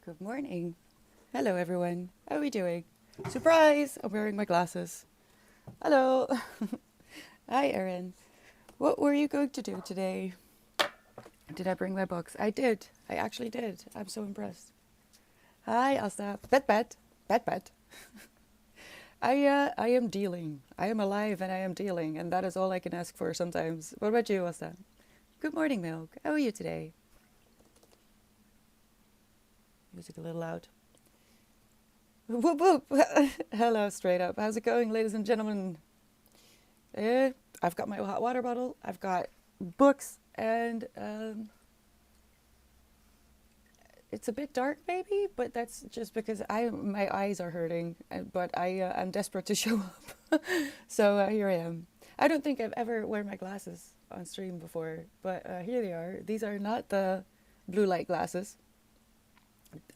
Good morning. Hello, everyone. How are we doing? Surprise! I'm wearing my glasses. Hello. Hi, Erin. What were you going to do today? Did I bring my books? I did. I actually did. I'm so impressed. Hi, Asta. Bet. Bet. I am dealing. I am alive and I am dealing, and that is all I can ask for sometimes. What about you, Asta? Good morning, Milk. How are you today? Music a little loud. Whoop whoop. Hello, straight up. How's it going, ladies and gentlemen? Eh, I've got my hot water bottle. I've got books, and it's a bit dark, maybe, but that's just because my eyes are hurting. But I'm desperate to show up, so here I am. I don't think I've ever worn my glasses on stream before, but here they are. These are not the blue light glasses.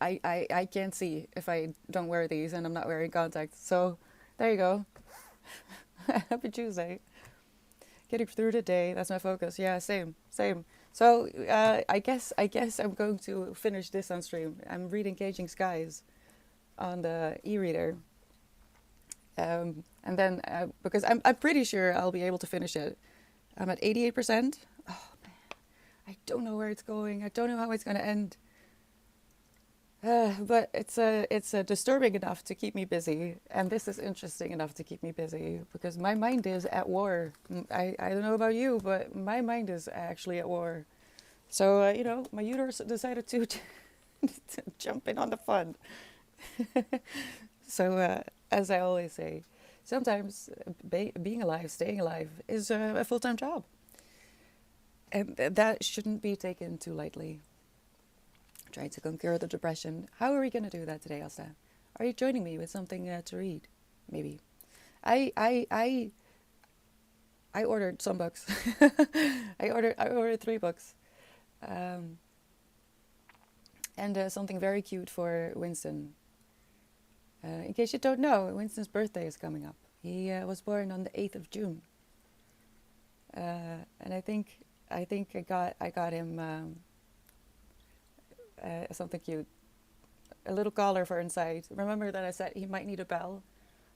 I can't see if I don't wear these, and I'm not wearing contacts. So there you go. Happy Tuesday. Getting through the day. That's my focus. Yeah, same. So I guess I'm going to finish this on stream. I'm reading Caging Skies on the e-reader, and then because I'm pretty sure I'll be able to finish it. I'm at 88%. Oh man, I don't know where it's going. I don't know how it's going to end. But it's disturbing enough to keep me busy, and this is interesting enough to keep me busy because my mind is at war. I don't know about you, but my mind is actually at war. So my uterus decided to, to jump in on the fun. So as I always say, sometimes being alive, staying alive, is a full-time job, and that shouldn't be taken too lightly. Trying to conquer the depression. How are we going to do that today, Asta? Are you joining me with something to read? Maybe. I I I I ordered some books. I ordered 3 books, um, and something very cute for Winston. In case you don't know, Winston's birthday is coming up. He was born on the 8th of June, and I think I got him something cute, a little collar for inside. Remember that I said he might need a bell,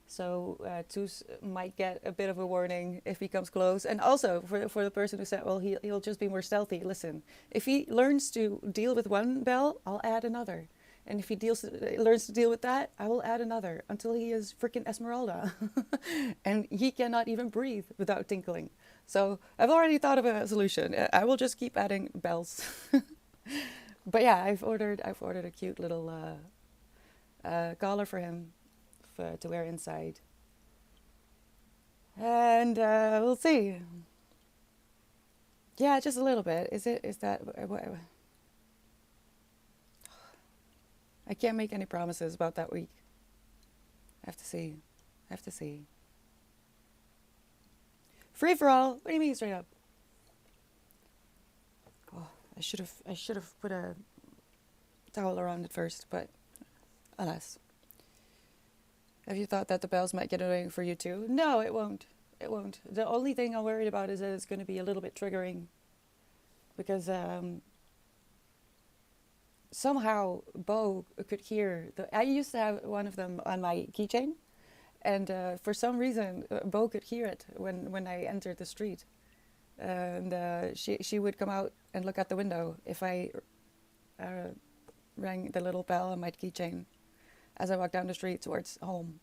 so Toos might get a bit of a warning if he comes close. And also for the person who said, well, he'll just be more stealthy. Listen, if he learns to deal with one bell, I'll add another. And if he learns to deal with that, I will add another until he is freaking Esmeralda. And he cannot even breathe without tinkling. So I've already thought of a solution. I will just keep adding bells. But yeah, I've ordered a cute little collar for him to wear inside, and we'll see. Yeah, just a little bit. Is that? I can't make any promises about that week. I have to see. I have to see. Free for all. What do you mean straight up? Oh, I should have put a towel around it first, but alas. Have you thought that the bells might get annoying for you too? No, it won't. It won't. The only thing I'm worried about is that it's going to be a little bit triggering because somehow Bo could hear I used to have one of them on my keychain, and for some reason Bo could hear it when I entered the street, and she would come out and look out the window if I uh, rang the little bell on my keychain as I walked down the street towards home.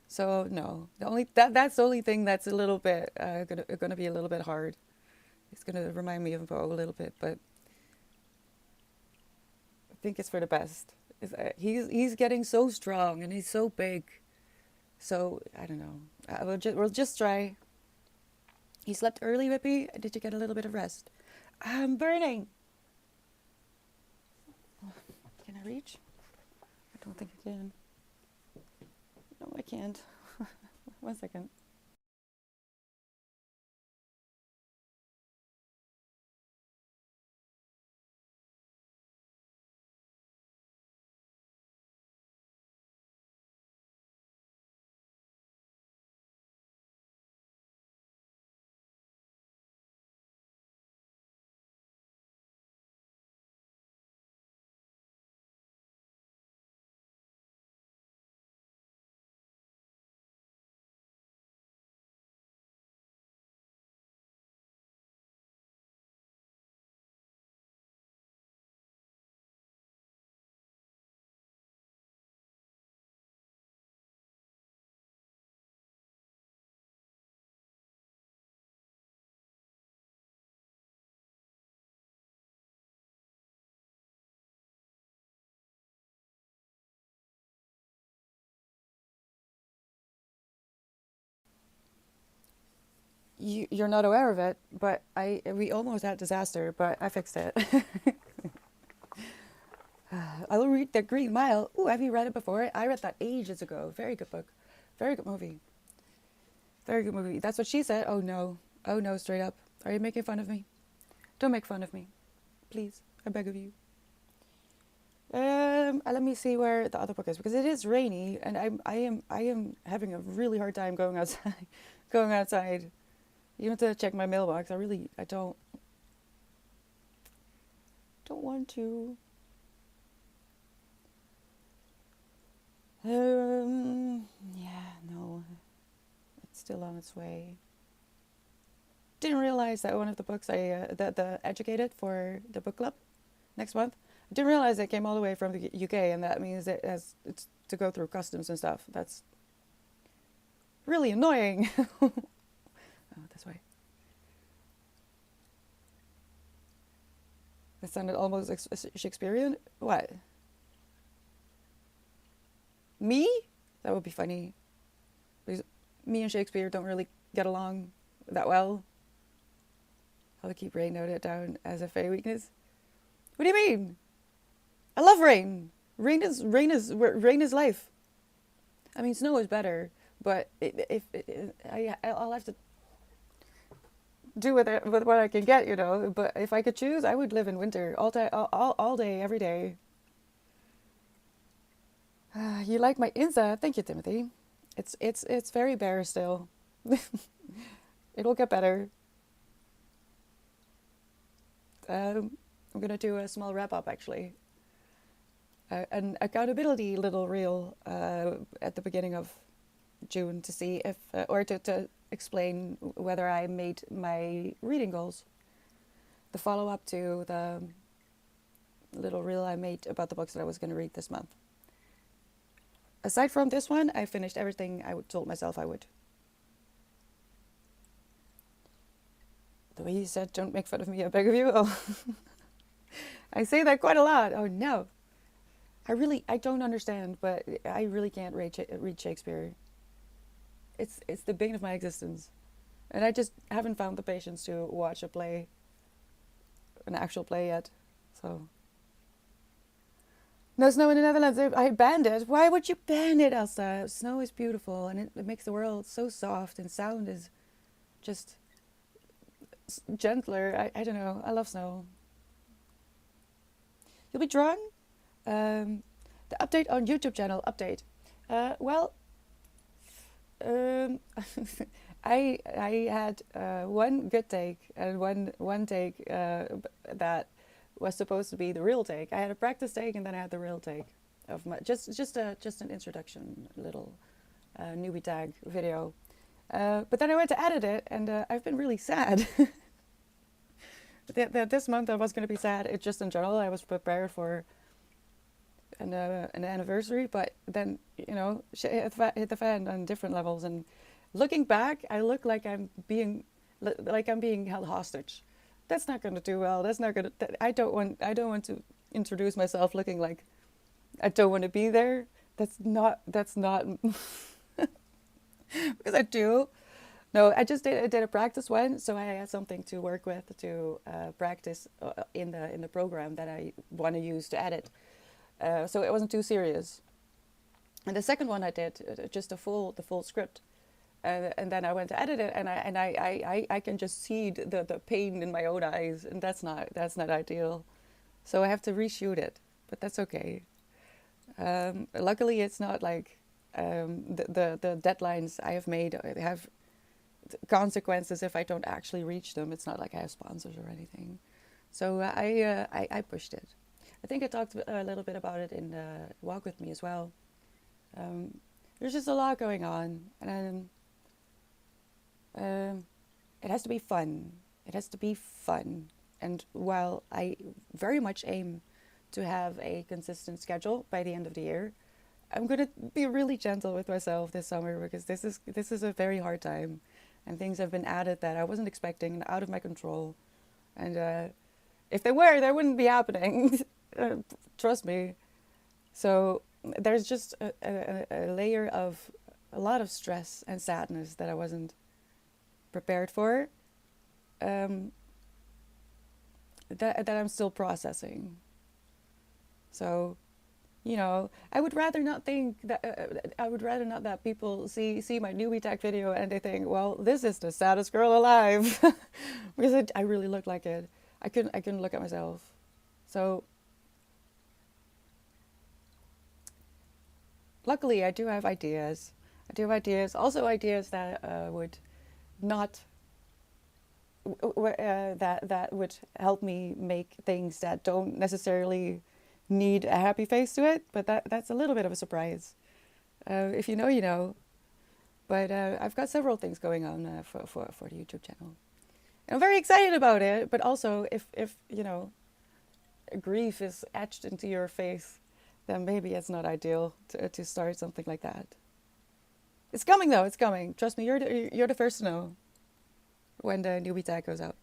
So no, that's the only thing that's a little bit gonna be a little bit hard. It's gonna remind me of Bo a little bit, but I think it's for the best. He's getting so strong and he's so big. So I don't know. We'll just try. You slept early, Whippy? Did you get a little bit of rest? I'm burning. Can I reach? I don't think I can. No, I can't. 1 second. you're not aware of it, but we almost had disaster, but I fixed it. I'll read The Green Mile. Ooh, have you read it before? I read that ages ago. Very good book. Very good movie. Very good movie. That's what she said. Oh no. Oh no, straight up. Are you making fun of me? Don't make fun of me. Please. I beg of you. Let me see where the other book is, because it is rainy and I am having a really hard time going outside. Going outside. Even to check my mailbox. I don't want to. Yeah, no. It's still on its way. Didn't realize that one of the books that the educated for the book club next month. I didn't realize it came all the way from the UK, and that means it's to go through customs and stuff. That's really annoying. Oh, this way. That sounded almost Shakespearean. What? Me? That would be funny. Because me and Shakespeare don't really get along that well. I'll keep rain noted down as a fey weakness. What do you mean? I love rain. Rain is life. I mean, snow is better, but I'll have to do with it with what I can get, you know. But if I could choose, I would live in winter all day, every day. You like my Insta? Thank you, Timothy. It's very bare still. It'll get better. I'm gonna do a small wrap up actually. An accountability little reel at the beginning of June to see if or to explain whether I made my reading goals. The follow up to the little reel I made about the books that I was going to read this month. Aside from this one, I finished everything I told myself I would. The way you said, "Don't make fun of me, I beg of you." Oh. I say that quite a lot. Oh no. I don't understand, but I really can't read Shakespeare. It's the bane of my existence. And I just haven't found the patience to watch an actual play yet. So. No snow in the Netherlands. I banned it. Why would you ban it, Elsa? Snow is beautiful and it makes the world so soft, and sound is just gentler. I don't know. I love snow. You'll be drawn? The update on YouTube channel update. Well, I had one good take and one take that was supposed to be the real take. I had a practice take and then I had the real take of my just an introduction little newbie tag video. But then I went to edit it and I've been really sad. This month I was going to be sad. It's just in general I was prepared for an anniversary, but then shit hit the fan on different levels. And looking back, I look like I'm being held hostage. That's not going to do well. That's not going to. I don't want to introduce myself looking like I don't want to be there. That's not because I do. No, I did a practice one, so I had something to work with to practice in the program that I want to use to edit. So it wasn't too serious. And the second one I did just the full script, and then I went to edit it, and I can just see the pain in my own eyes, and that's not ideal. So I have to reshoot it, but that's okay. Luckily, it's not like the deadlines I have made have consequences if I don't actually reach them. It's not like I have sponsors or anything. So I pushed it. I think I talked a little bit about it in Walk With Me as well. There's just a lot going on, and it has to be fun. It has to be fun. And while I very much aim to have a consistent schedule by the end of the year, I'm going to be really gentle with myself this summer, because this is a very hard time, and things have been added that I wasn't expecting and out of my control. And if they wouldn't be happening. Trust me. So there's just a layer of a lot of stress and sadness that I wasn't prepared for, that I'm still processing. So, you know, I would rather not that people see my newbie tech video and they think, well, this is the saddest girl alive, because I really look like it. I couldn't look at myself. So luckily, I do have ideas. Also ideas that would not that would help me make things that don't necessarily need a happy face to it. But that's a little bit of a surprise. If you know, you know. But I've got several things going on for the YouTube channel. And I'm very excited about it. But also, if you know, grief is etched into your face, then maybe it's not ideal to start something like that. It's coming though, it's coming. Trust me, you're the first to know when the newbie tag goes out.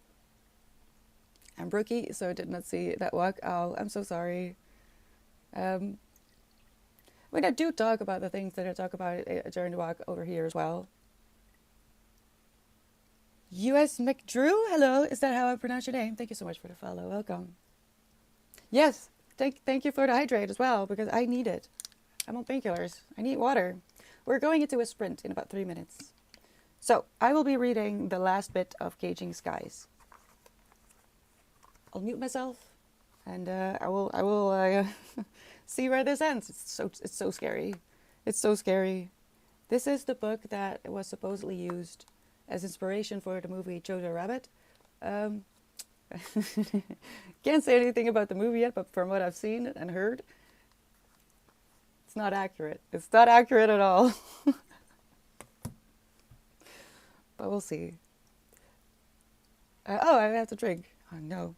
I'm Brookie, so I did not see that walk. Oh, I'm so sorry. I mean, I do talk about the things that I talk about during the walk over here as well. US McDrew, hello, is that how I pronounce your name? Thank you so much for the follow, welcome. Yes, thank you for the hydrate as well, because I need it. I'm on painkillers, I need water. We're going into a sprint in about 3 minutes. So, I will be reading the last bit of Caging Skies. I'll mute myself, and I will see where this ends. It's so scary. It's so scary. This is the book that was supposedly used as inspiration for the movie Jojo Rabbit. Can't say anything about the movie yet, but from what I've seen and heard, it's not accurate. It's not accurate at all. But we'll see. Oh, I have to drink. Oh no.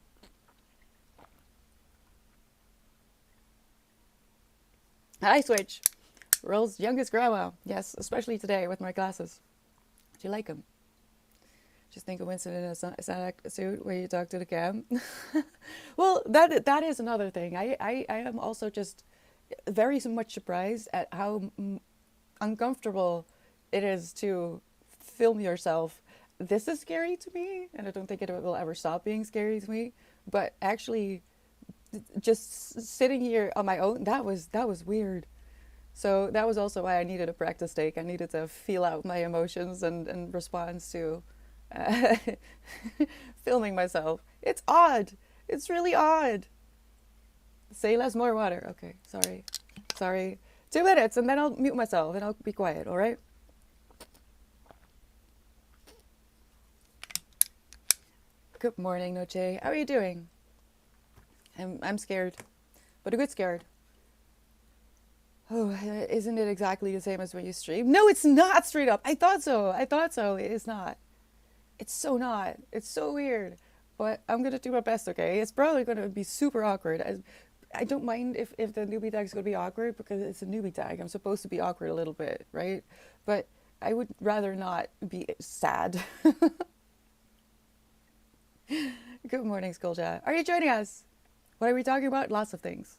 Hi, Switch. World's youngest grandma. Yes, especially today with my glasses. Do you like them? Just think of Winston in a Santa suit where you talk to the cam. Well, that is another thing. I am also just very much surprised at how uncomfortable it is to film yourself. This is scary to me, and I don't think it will ever stop being scary to me. But actually, just sitting here on my own, that was weird. So that was also why I needed a practice take. I needed to feel out my emotions and response to filming myself. It's odd. It's really odd. Say less, more water. Okay, sorry. 2 minutes and then I'll mute myself and I'll be quiet, all right? Good morning, Noche. How are you doing? I'm scared, but a good scared. Oh, isn't it exactly the same as when you stream? No, it's not straight up. I thought so. It is not. It's so not. It's so weird. But I'm going to do my best, okay? It's probably going to be super awkward. I don't mind if the newbie tag is going to be awkward because it's a newbie tag. I'm supposed to be awkward a little bit, right? But I would rather not be sad. Good morning, Skullja. Are you joining us? What are we talking about? Lots of things.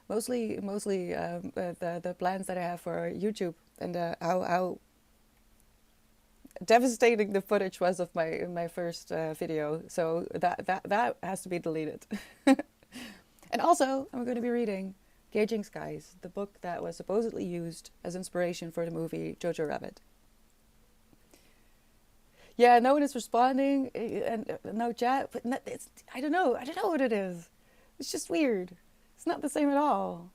Mostly the plans that I have for YouTube and how devastating the footage was of my first video. So that has to be deleted. And also, I'm going to be reading Caging Skies, the book that was supposedly used as inspiration for the movie Jojo Rabbit. Yeah, no one is responding and no chat, but I don't know what it is. It's just weird. It's not the same at all.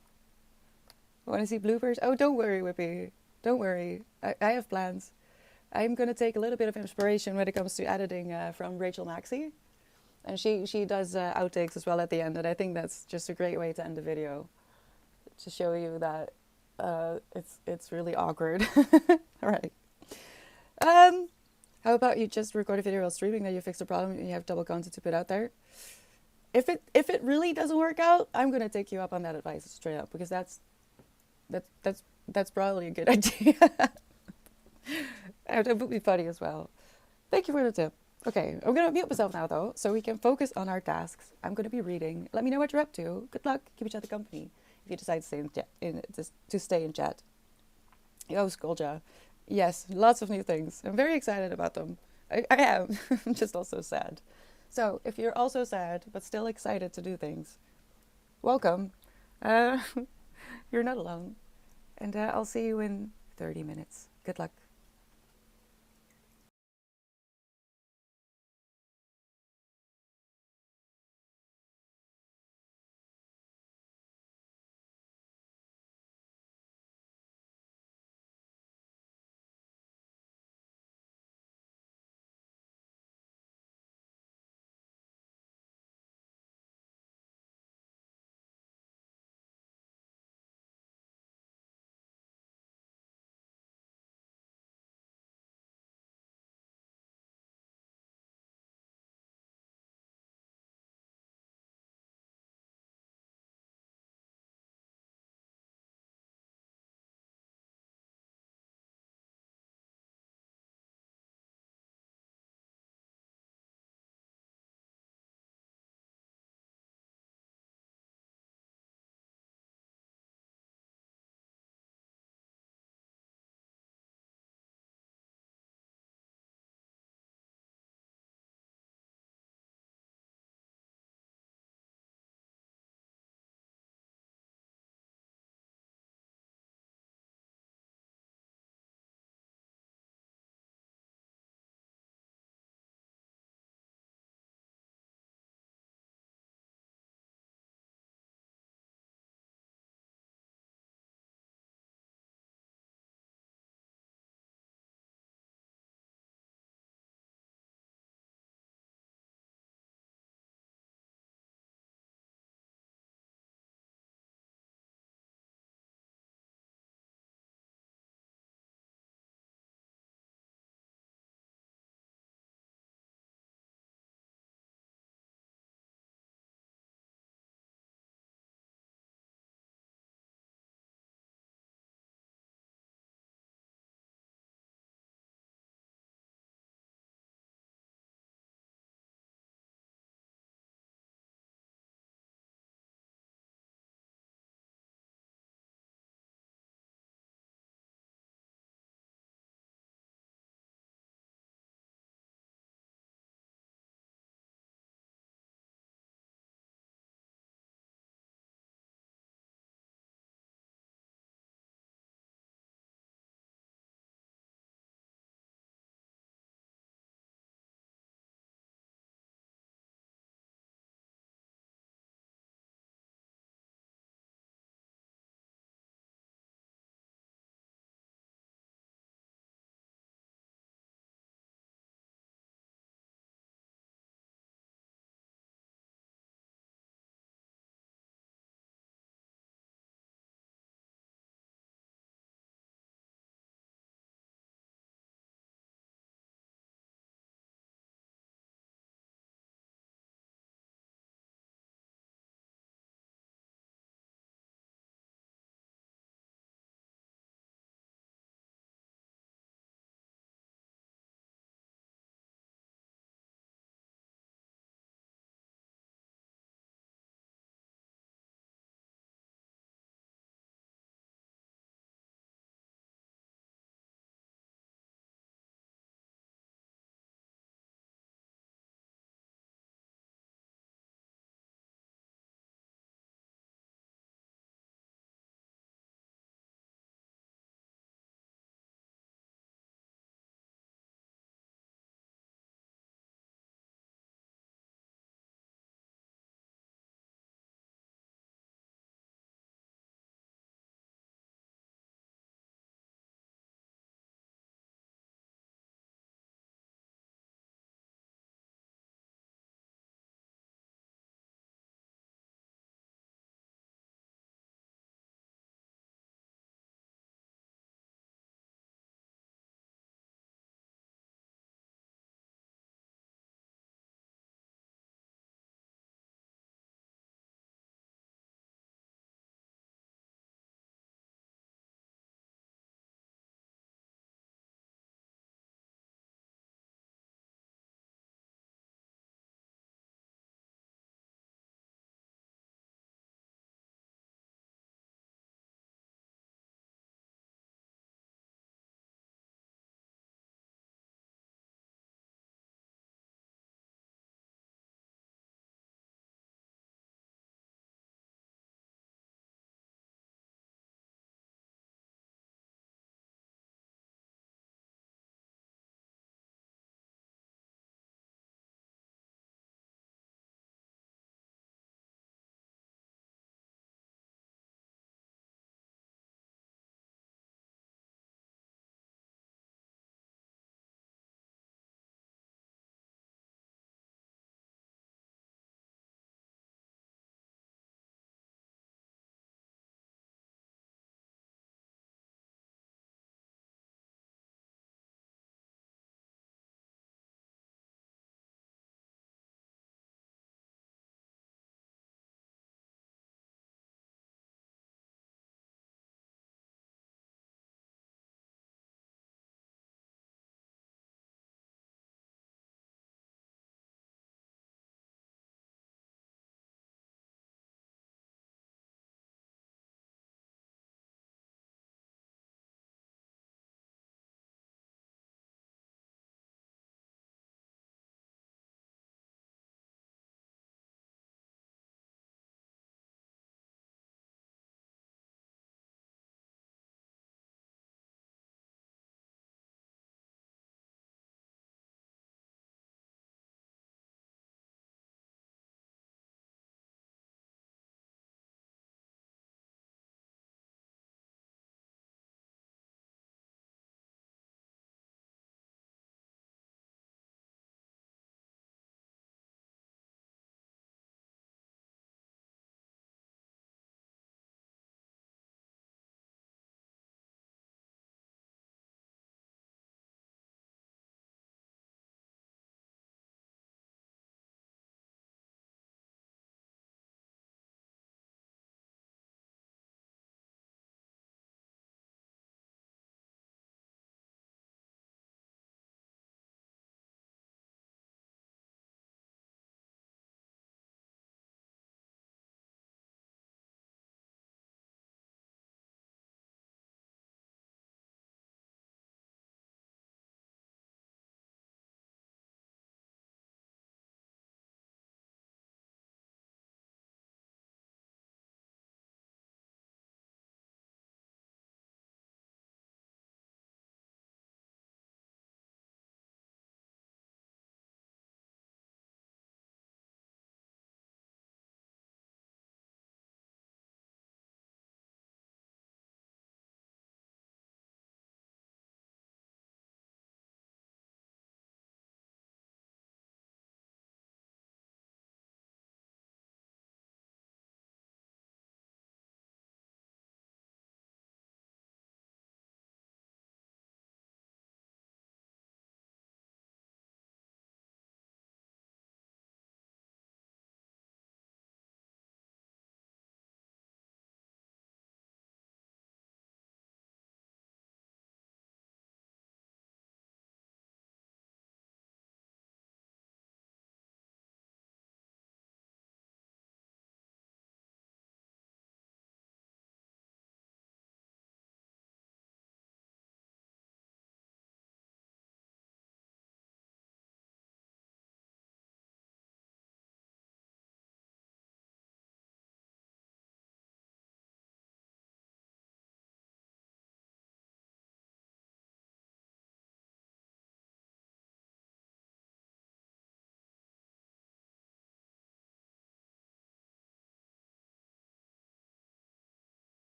Want to see bloopers? Oh, don't worry, Whippy. Don't worry. I have plans. I'm going to take a little bit of inspiration when it comes to editing from Rachel Maxey. And she does outtakes as well at the end. And I think that's just a great way to end the video. To show you that it's really awkward. All right. How about you just record a video while streaming, then you fix the problem and you have double content to put out there? If it really doesn't work out, I'm gonna take you up on that advice straight up, because that's probably a good idea. And it would be funny as well. Thank you for the tip. Okay, I'm gonna mute myself now though, so we can focus on our tasks. I'm gonna be reading. Let me know what you're up to. Good luck. Keep each other company. If you decide to stay in chat. Yo, Skullja. Yes, lots of new things. I'm very excited about them. I am. I'm just also sad. So if you're also sad but still excited to do things, welcome. Uh, you're not alone. And I'll see you in 30 minutes. Good luck.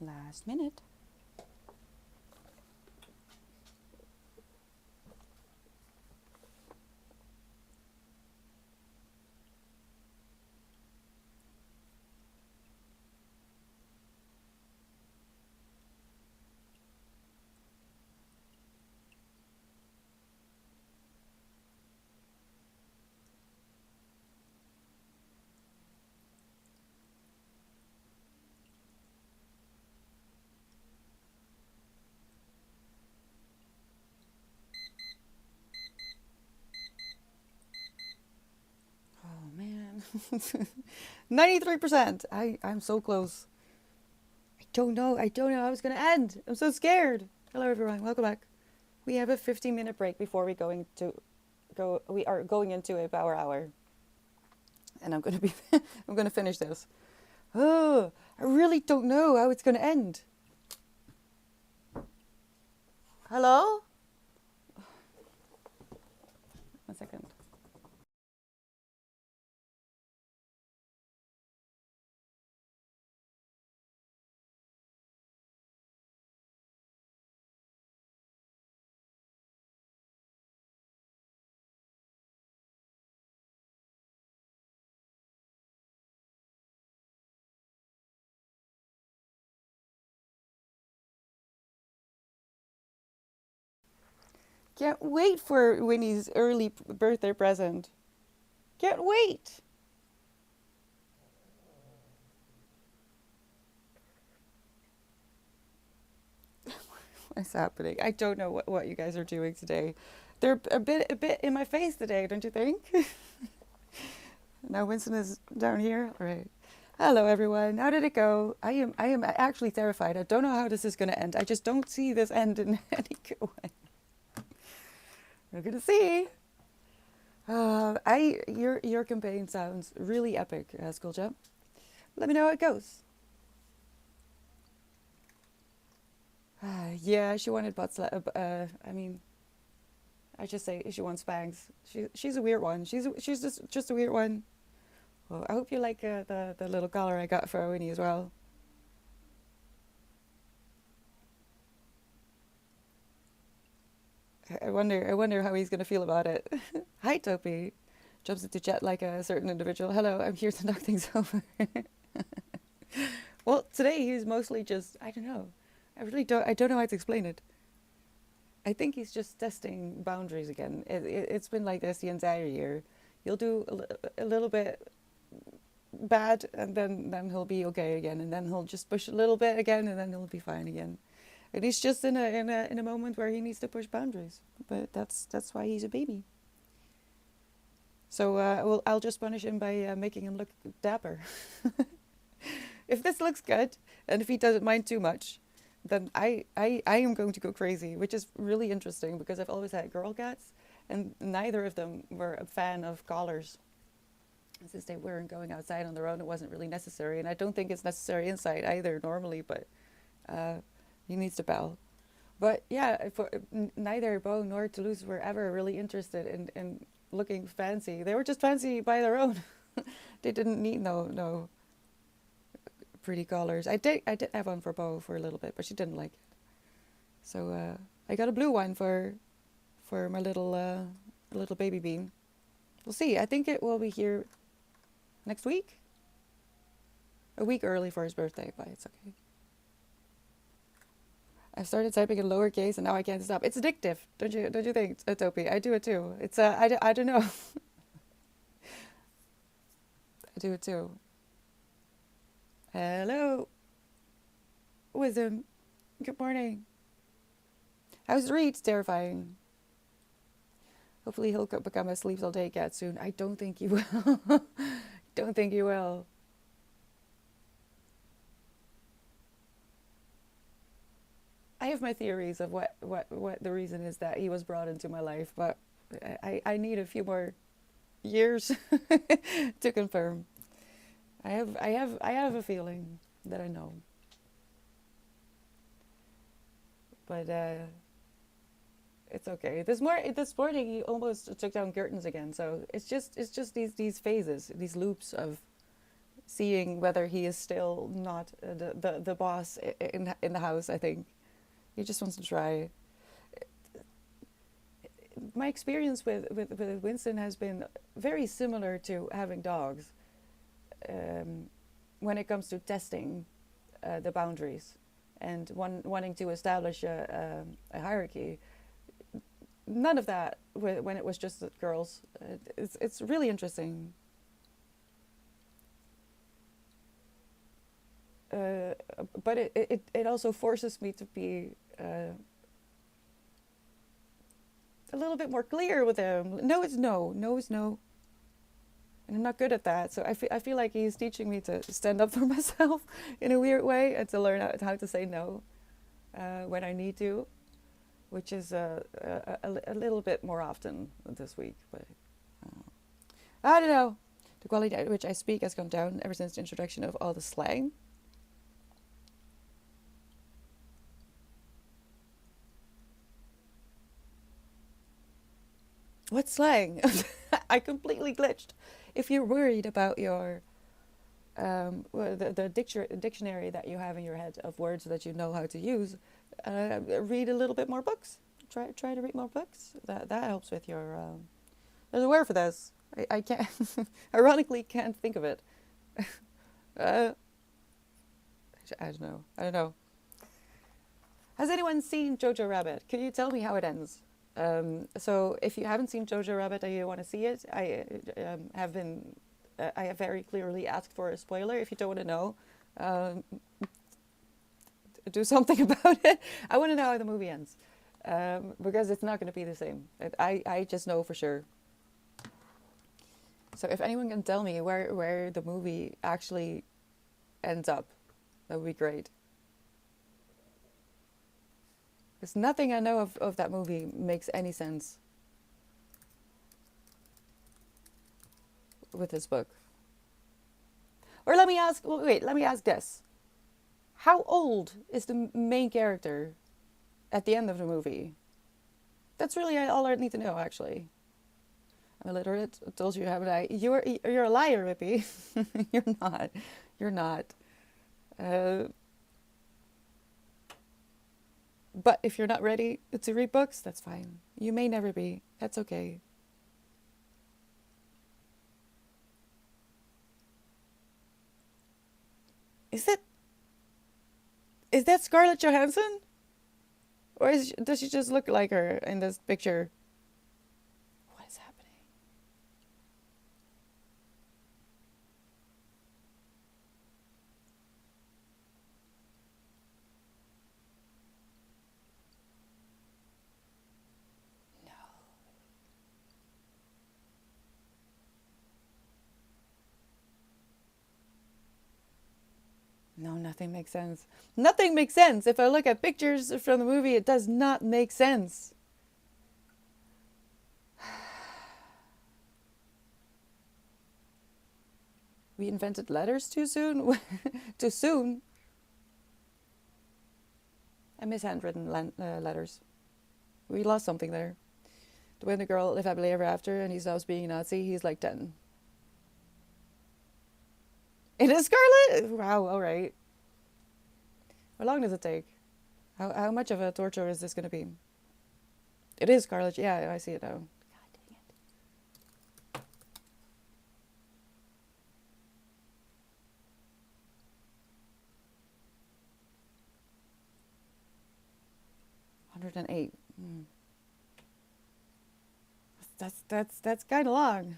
Last minute. Oh man. 93%. I'm so close. I don't know. I don't know how it's going to end. I'm so scared. Hello everyone. Welcome back. We have a 15-minute break before we are going into a power hour. And I'm going to be I'm going to finish this. Oh, I really don't know how it's going to end. Hello? 1 second. Can't wait for Winnie's early birthday present. Can't wait. What's happening? I don't know what you guys are doing today. They're a bit in my face today, don't you think? Now Winston is down here. All right. Hello everyone. How did it go? I am actually terrified. I don't know how this is going to end. I just don't see this end in any good way. We're gonna see. Your campaign sounds really epic, Skullja. Let me know how it goes. Yeah, she wanted butt slap. I mean, I just say she wants Spanx. She's a weird one. She's just a weird one. Well, I hope you like the little collar I got for Winnie as well. I wonder how he's gonna feel about it. Hi, Topi. Jumps into chat like a certain individual. Hello, I'm here to knock things over. Well, today he's mostly just, I don't know. I don't know how to explain it. I think he's just testing boundaries again. It's been like this the entire year. He'll do a little bit bad, and then he'll be okay again, and then he'll just push a little bit again, and then he'll be fine again. And he's just in a moment where he needs to push boundaries. But that's why he's a baby. So I'll just punish him by making him look dapper. If this looks good, and if he doesn't mind too much, then I am going to go crazy, which is really interesting because I've always had girl cats, and neither of them were a fan of collars. Since they weren't going outside on their own, it wasn't really necessary, and I don't think it's necessary inside either normally, but he needs to bow. But yeah, neither Bo nor Toulouse were ever really interested in looking fancy. They were just fancy by their own. They didn't need no pretty collars. I did have one for Bo for a little bit, but she didn't like it. So I got a blue one for my little baby bean. We'll see. I think it will be here next week. A week early for his birthday, but it's okay. I've started typing in lowercase and now I can't stop. It's addictive, don't you think, Topi? I do it too. It's I don't know. I do it too. Hello, Wisdom. Good morning. How's Reed? Terrifying. Hopefully he'll become a sleeps all day cat soon. I don't think he will. Don't think he will. I have my theories of what the reason is that he was brought into my life, but I need a few more years to confirm. I have a feeling that I know. But it's okay. This morning he almost took down curtains again, so it's just these phases, these loops of seeing whether he is still not the boss in the house. I think he just wants to try. My experience with Winston has been very similar to having dogs when it comes to testing the boundaries and wanting to establish a hierarchy. None of that when it was just the girls. It's really interesting. But it also forces me to be a little bit more clear with him. No is no. No is no. And I'm not good at that. So I feel like he's teaching me to stand up for myself in a weird way and to learn how to say no when I need to, which is a little bit more often this week. But I don't know. The quality at which I speak has gone down ever since the introduction of all the slang. What slang? I completely glitched. If you're worried about your the dictionary that you have in your head of words that you know how to use, read a little bit more books. Try to read more books. That helps with your. There's a word for this. I can't. Ironically, can't think of it. I don't know. I don't know. Has anyone seen Jojo Rabbit? Can you tell me how it ends? So if you haven't seen Jojo Rabbit and you want to see it, I have very clearly asked for a spoiler. If you don't want to know, do something about it. I want to know how the movie ends, because it's not going to be the same. I just know for sure. So if anyone can tell me where the movie actually ends up, that would be great. Because nothing I know of that movie makes any sense with this book. Or let me ask this. How old is the main character at the end of the movie? That's really all I need to know, actually. I'm illiterate. I told you, haven't I? You're a liar, Rippy. You're not. You're not. But if you're not ready to read books, that's fine. You may never be. That's okay. Is that Scarlett Johansson? Or does she just look like her in this picture? What is happening? No, nothing makes sense. Nothing makes sense. If I look at pictures from the movie, it does not make sense. We invented letters too soon? Too soon? I miss handwritten letters. We lost something there. When the girl lived happily ever after and he stops being a Nazi, he's like 10. It is Scarlet? Wow, alright. How long does it take? How much of a torture is this going to be? It is Scarlet. Yeah, I see it now. God dang it. 108. That's kind of long.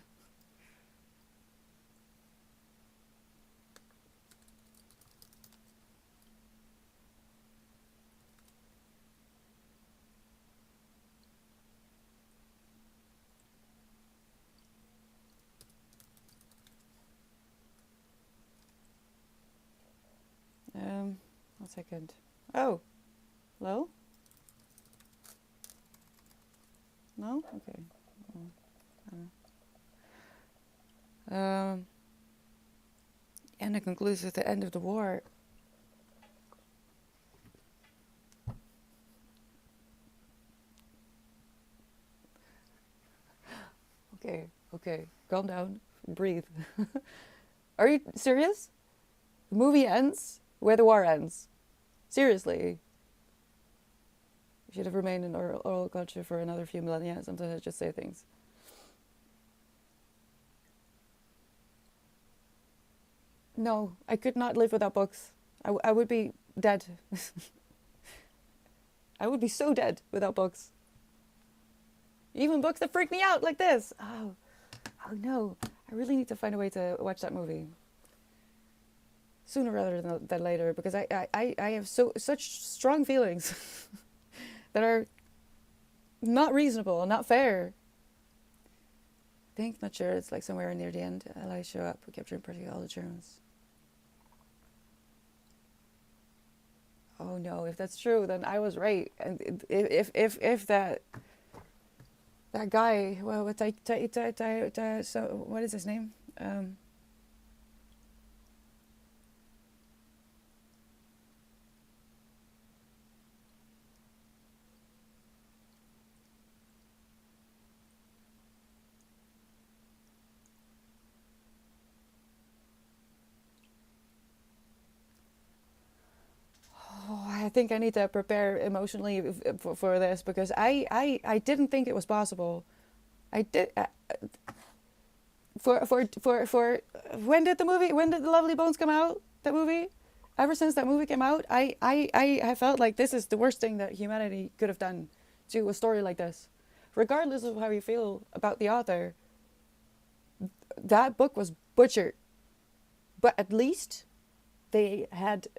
One second. Oh, hello? No? Okay. And it concludes with the end of the war. Okay, calm down, breathe. Are you serious? The movie ends where the war ends. Seriously. We should have remained in oral culture for another few millennia. Sometimes I just say things. No, I could not live without books. I would be dead. I would be so dead without books. Even books that freak me out like this. Oh no. I really need to find a way to watch that movie. Sooner rather than later, because I have such strong feelings that are not reasonable, not fair. I think, not sure, it's like somewhere near the end. Allies show up, capturing practically all the Germans. Oh no, if that's true, then I was right. And if that guy, well, so what is his name? Oh, I think I need to prepare emotionally for this because I didn't think it was possible. I did for when did the Lovely Bones come out? That movie? Ever since that movie came out, I felt like this is the worst thing that humanity could have done to a story like this. Regardless of how you feel about the author, that book was butchered. But at least they had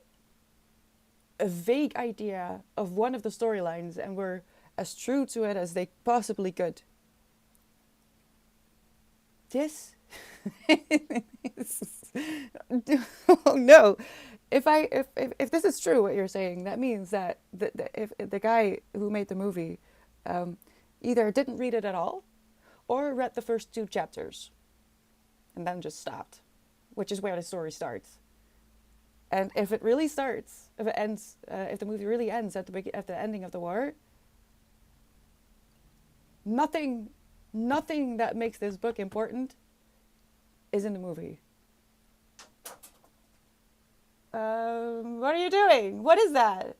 a vague idea of one of the storylines and were as true to it as they possibly could. This oh no. If this is true what you're saying, that means that if the guy who made the movie either didn't read it at all or read the first 2 chapters and then just stopped, which is where the story starts. And if it really starts, if it ends, if the movie really ends at the ending of the war, nothing that makes this book important is in the movie. What are you doing? What is that?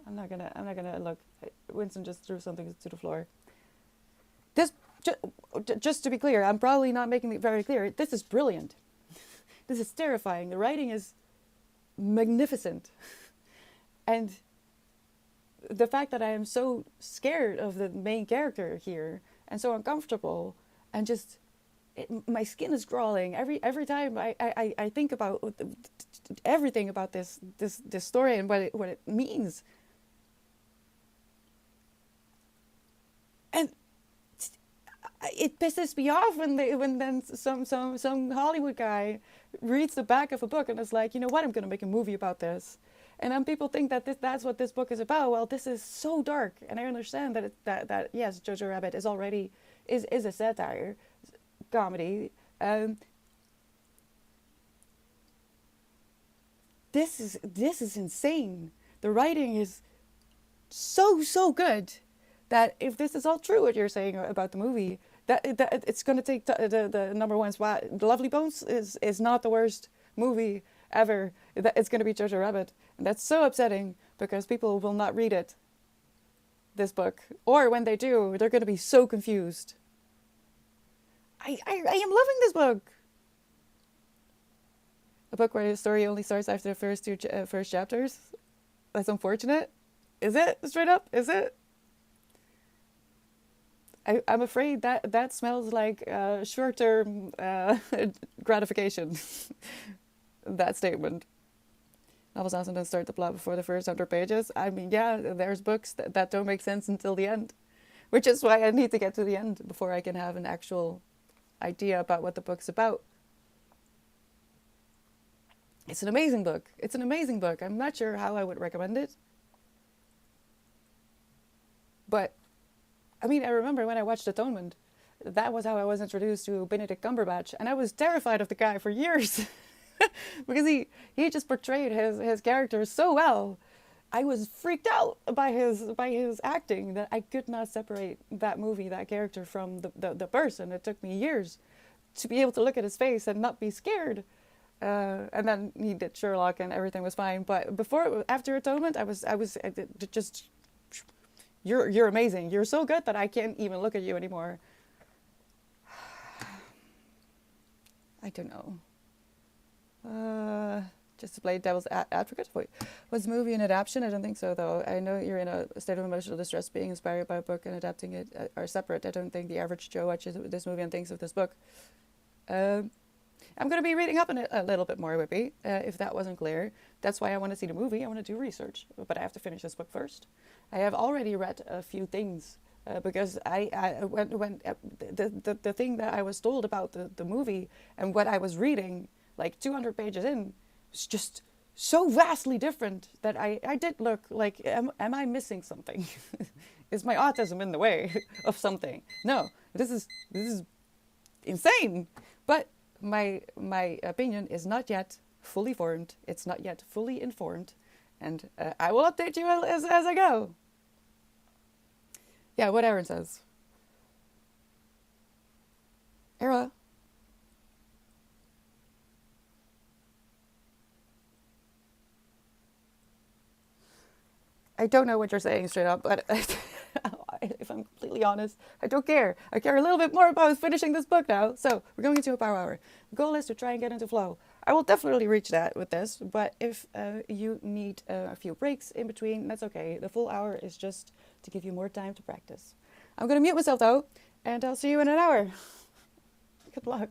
I'm not gonna look. Winston just threw something to the floor. This, just to be clear, I'm probably not making it very clear. This is brilliant. This is terrifying. The writing is magnificent. And the fact that I am so scared of the main character here and so uncomfortable and just my skin is crawling every time I think about everything about this story and what it means. And it pisses me off when then some Hollywood guy reads the back of a book and is like, you know what, I'm going to make a movie about this. And then people think that that's what this book is about. Well, this is so dark, and I understand that yes, Jojo Rabbit is already is a satire, comedy. This is insane. The writing is so good that if this is all true, what you're saying about the movie, that it's going to take the number one spot. The Lovely Bones is not the worst movie ever. It's going to be Jojo Rabbit. And that's so upsetting because people will not read it, this book. Or when they do, they're going to be so confused. I am loving this book. A book where the story only starts after the first chapters. That's unfortunate. Is it? Straight up? Is it? I'm afraid that smells like short-term gratification. That statement. Novels often don't start the plot before the first 100 pages. I mean, yeah, there's books that don't make sense until the end. Which is why I need to get to the end before I can have an actual idea about what the book's about. It's an amazing book. It's an amazing book. I'm not sure how I would recommend it. But, I mean, I remember when I watched Atonement, that was how I was introduced to Benedict Cumberbatch. And I was terrified of the guy for years. Because he just portrayed his character so well. I was freaked out by his acting that I could not separate that movie, that character from the person. It took me years to be able to look at his face and not be scared. And then he did Sherlock, and everything was fine. But after Atonement, I just, you're amazing. You're so good that I can't even look at you anymore. I don't know. Just to play devil's advocate. Wait, was the movie an adaptation? I don't think so, though. I know you're in a state of emotional distress. Being inspired by a book and adapting it are separate. I don't think the average Joe watches this movie and thinks of this book. Um, I'm going to be reading up on it a little bit more, Whippy, if that wasn't clear. That's why I want to see the movie. I want to do research, but I have to finish this book first. I have already read a few things because when the thing that I was told about the movie and what I was reading, like 200 pages in, was just so vastly different that I did look like, am I missing something? Is my autism in the way of something? No, this is insane. But my opinion is not yet fully formed. It's not yet fully informed, and I will update you as I go. Yeah, what Aaron says. Era. I don't know what you're saying straight up, but if I'm completely honest, I don't care. I care a little bit more about finishing this book now. So we're going into a power hour. The goal is to try and get into flow. I will definitely reach that with this, but if you need a few breaks in between, that's okay. The full hour is just to give you more time to practice. I'm going to mute myself though, and I'll see you in an hour. Good luck.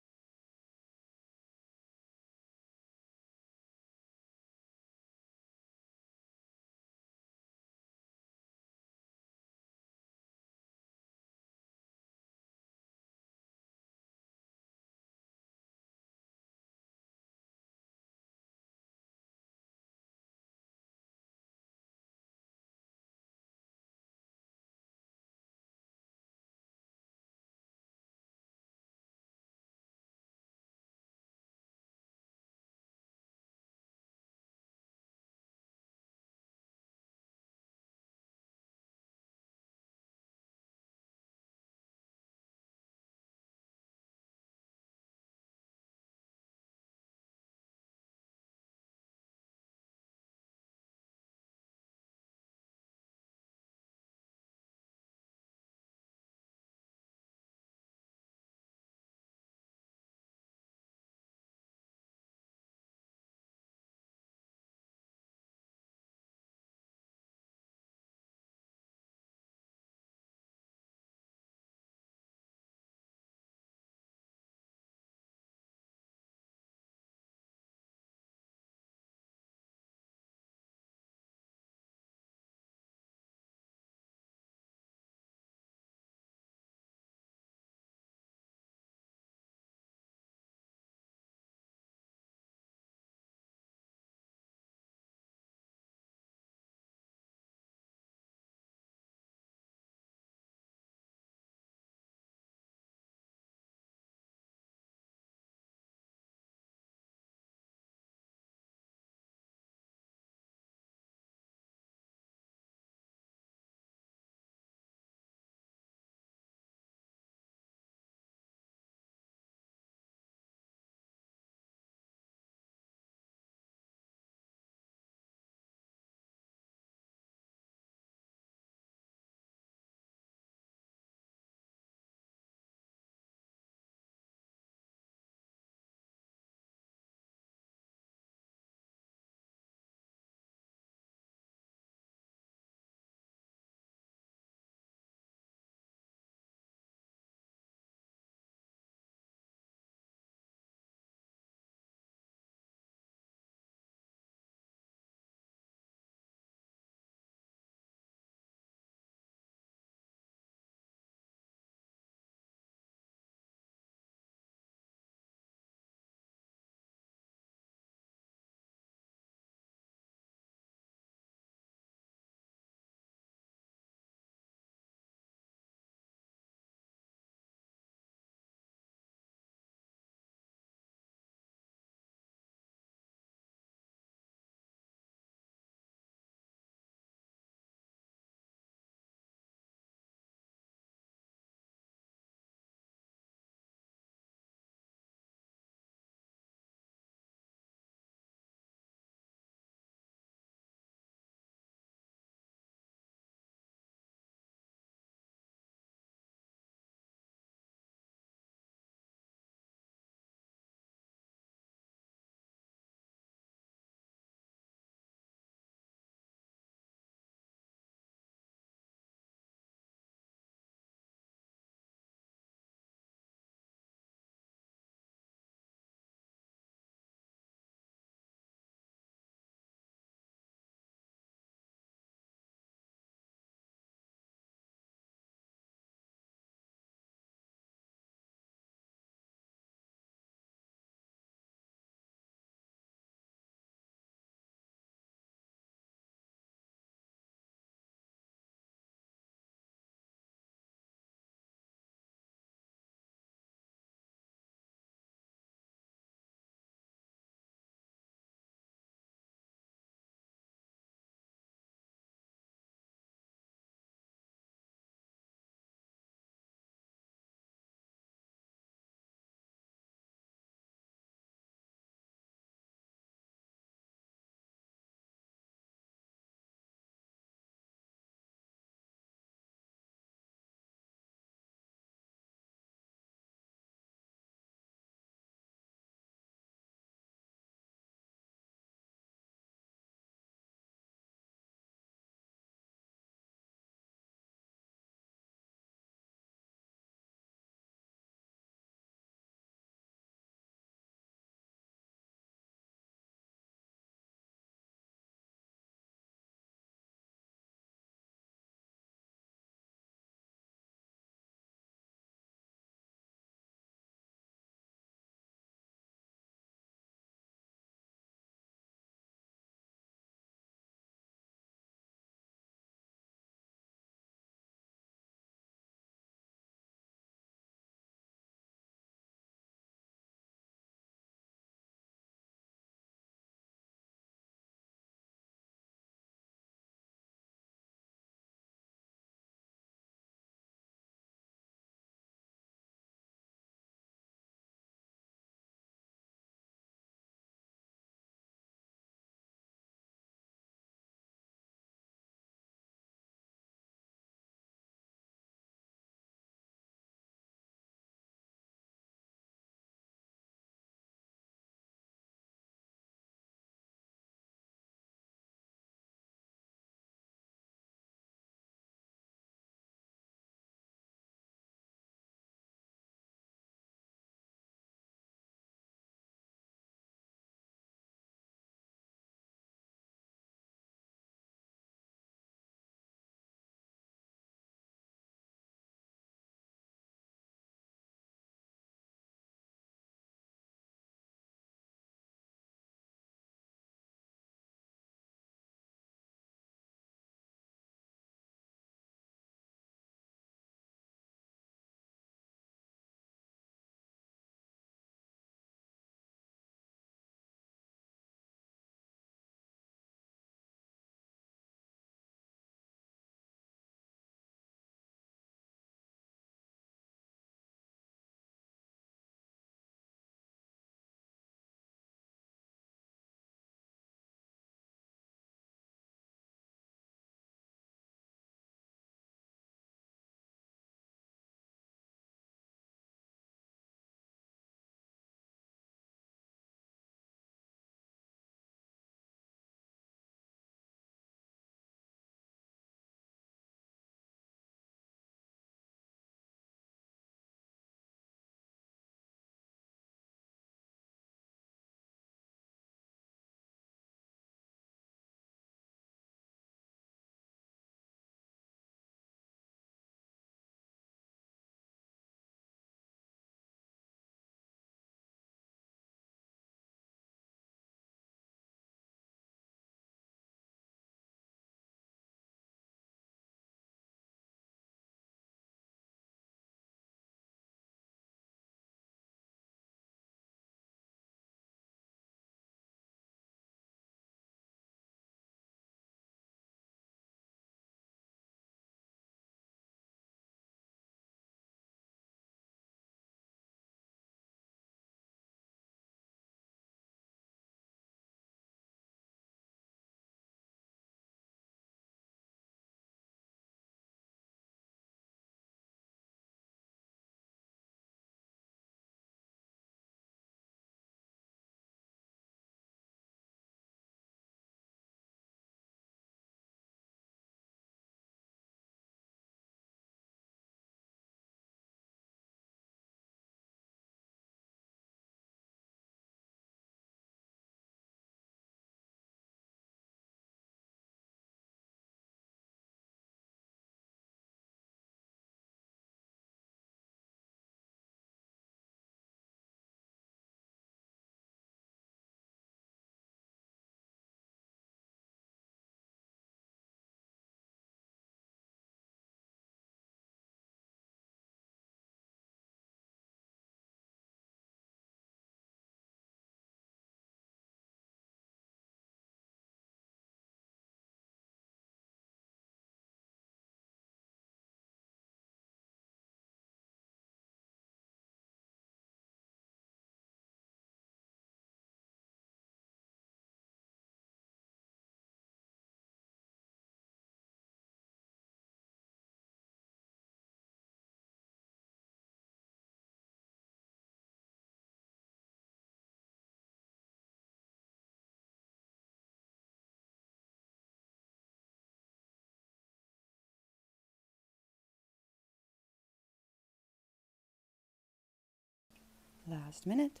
Last minute.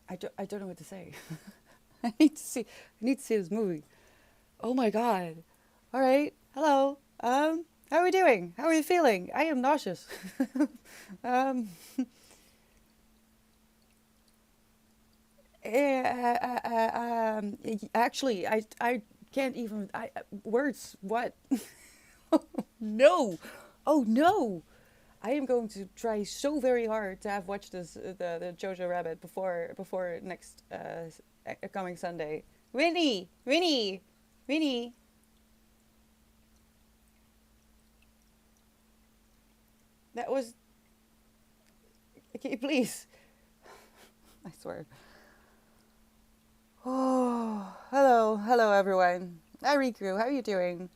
I, I don't know what to say. I need to see this movie. Oh my god. All right. Hello. How are we doing? How are you feeling? I am nauseous. um, actually, I can't even. Words. What? No. Oh no. I am going to try so very hard to have watched the Jojo Rabbit before next coming Sunday. Winnie, Winnie, Winnie. That was. Okay, please. I swear. Oh, hello everyone. Hi Riku, how are you doing?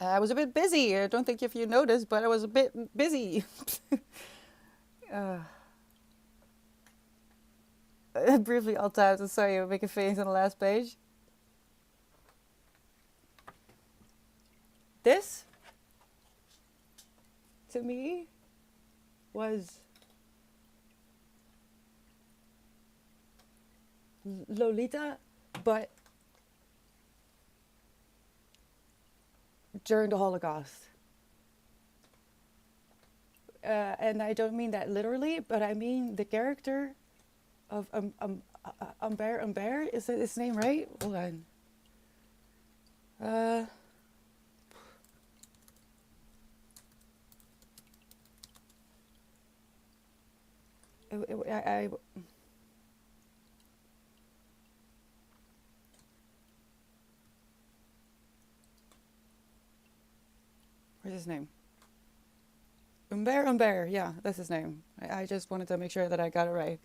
I was a bit busy. I don't think if you noticed, but I was a bit busy. uh, Briefly, alt tab. I saw you make a face on the last page. This, to me, was Lolita, but during the Holocaust. And I don't mean that literally, but I mean the character of Umber. Is that his name, right? Hold on. Uh, I where's his name? Umber. Yeah, that's his name. I just wanted to make sure that I got it right.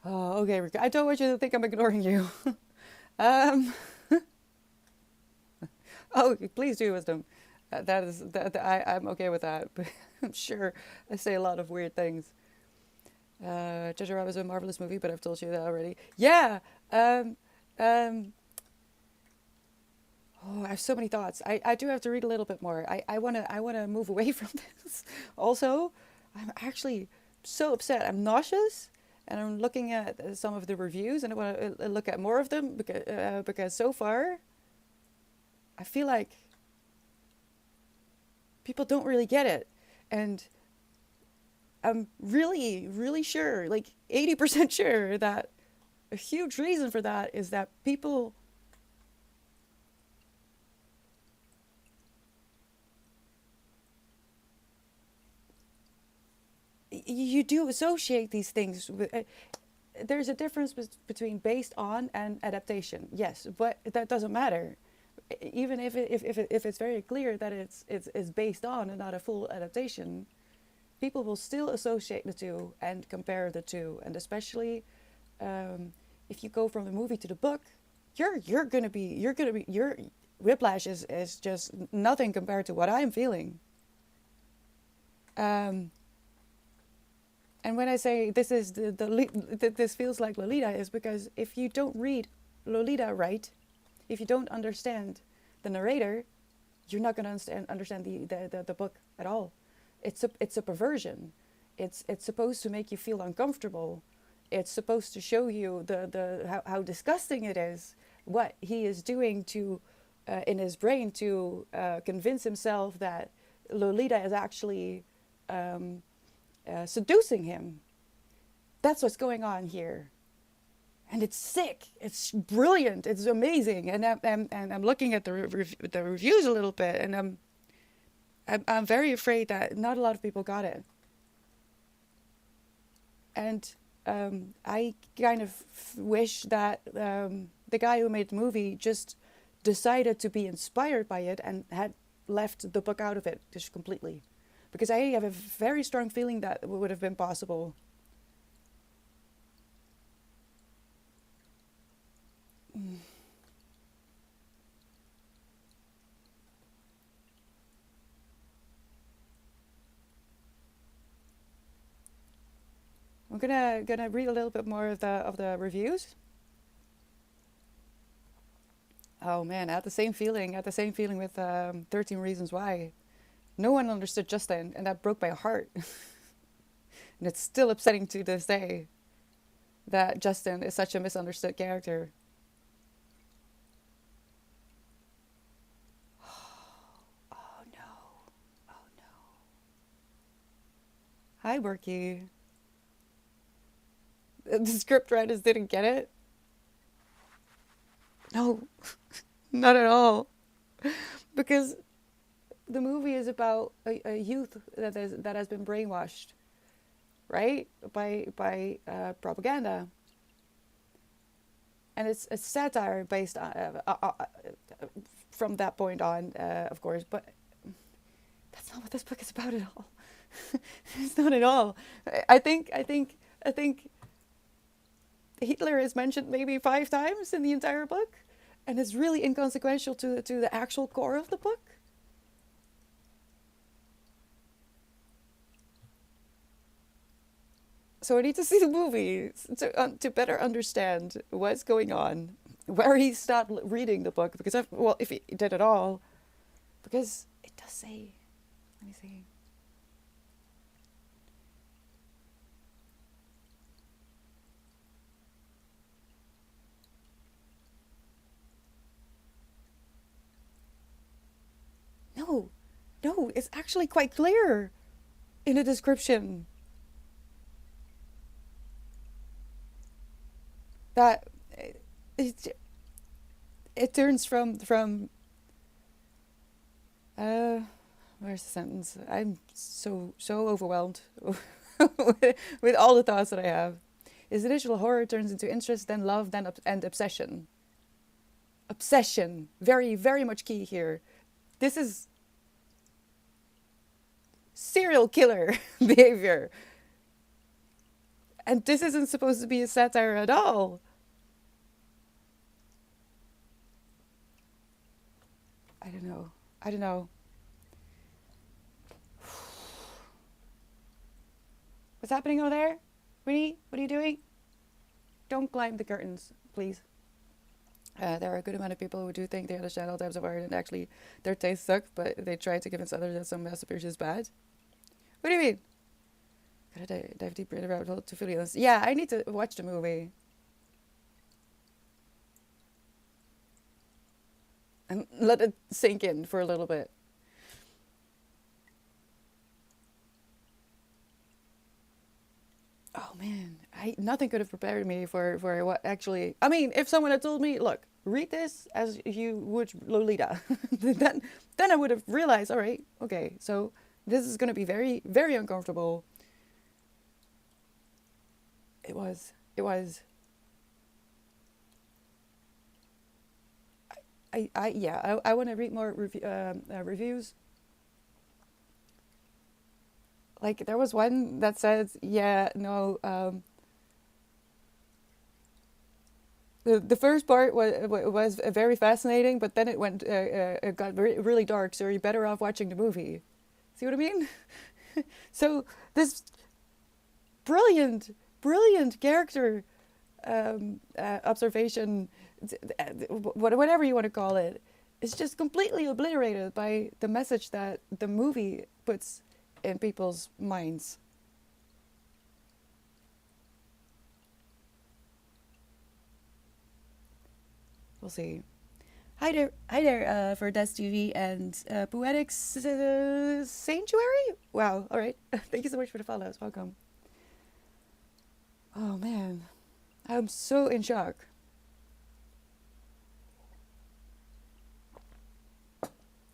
Oh, okay. I don't want you to think I'm ignoring you. um, oh, please do wisdom. That is I'm okay with that. But I'm sure I say a lot of weird things. Jojo Rabbit is a marvelous movie, but I've told you that already. Yeah. Um, um, oh, I have so many thoughts. I do have to read a little bit more. I wanna move away from this. Also, I'm actually so upset. I'm nauseous, and I'm looking at some of the reviews, and I want to look at more of them because so far, I feel like people don't really get it, and I'm really, really sure, like 80% sure, that a huge reason for that is that people you do associate these things with. There's a difference between based on and adaptation, yes, but that doesn't matter. Even if it's very clear that it's based on and not a full adaptation, people will still associate the two and compare the two, and especially if you go from the movie to the book, your whiplash is just nothing compared to what I'm feeling. Um, and when I say this is this feels like Lolita, is because if you don't read Lolita right, if you don't understand the narrator, you're not going to understand the book at all. It's a perversion. It's supposed to make you feel uncomfortable. It's supposed to show you how disgusting it is, what he is doing to in his brain to convince himself that Lolita is actually seducing him. That's what's going on here. And it's sick. It's brilliant. It's amazing. And I'm looking at the reviews a little bit, and I'm very afraid that not a lot of people got it. And I kind of wish that the guy who made the movie just decided to be inspired by it and had left the book out of it just completely, because I have a very strong feeling that would have been possible. Mm. I'm gonna read a little bit more of the reviews. Oh man, I had the same feeling. I had the same feeling with 13 Reasons Why. No one understood Justin, and that broke my heart. And it's still upsetting to this day that Justin is such a misunderstood character. Oh no. Oh no. Hi, Berkey. The script writers didn't get it? No, not at all. Because the movie is about a youth that has been brainwashed, right, by propaganda, and it's a satire based on from that point on, of course. But that's not what this book is about at all. It's not at all. I think Hitler is mentioned maybe 5 times in the entire book, and it's really inconsequential to the actual core of the book. So I need to see the movie to better understand what's going on, where he stopped reading the book, because well, if he did at all, because it does say. Let me see. No, no, it's actually quite clear in the description that it, it turns from uh where's the sentence? I'm so overwhelmed with all the thoughts that I have. Is the digital horror turns into interest, then love, then and obsession. Obsession, very very much key here. This is serial killer behavior, and this isn't supposed to be a satire at all. I don't know. I don't know. What's happening over there? Winnie, what are you doing? Don't climb the curtains, please. There are a good amount of people who do think they understand all types of art, and actually their tastes suck, but they try to convince others that some masterpiece is bad. What do you mean? Gotta dive deeper in the rabbit hole to feel this. Yeah, I need to watch the movie and let it sink in for a little bit. Oh man, nothing could have prepared me for what actually. I mean, if someone had told me, "Look, read this as you would Lolita," then I would have realized, all right, okay, so this is going to be very very uncomfortable. It was. It was. Yeah. I want to read more reviews. Like there was one that says, yeah, no. The first part was very fascinating, but then it got really dark. So you're better off watching the movie. See what I mean? So this brilliant, brilliant character observation, whatever you want to call it, is just completely obliterated by the message that the movie puts in people's minds. We'll see. Hi there, for Des TV and Poetics Sanctuary. Wow, all right. Thank you so much for the follows. Welcome. Oh man, I'm so in shock. I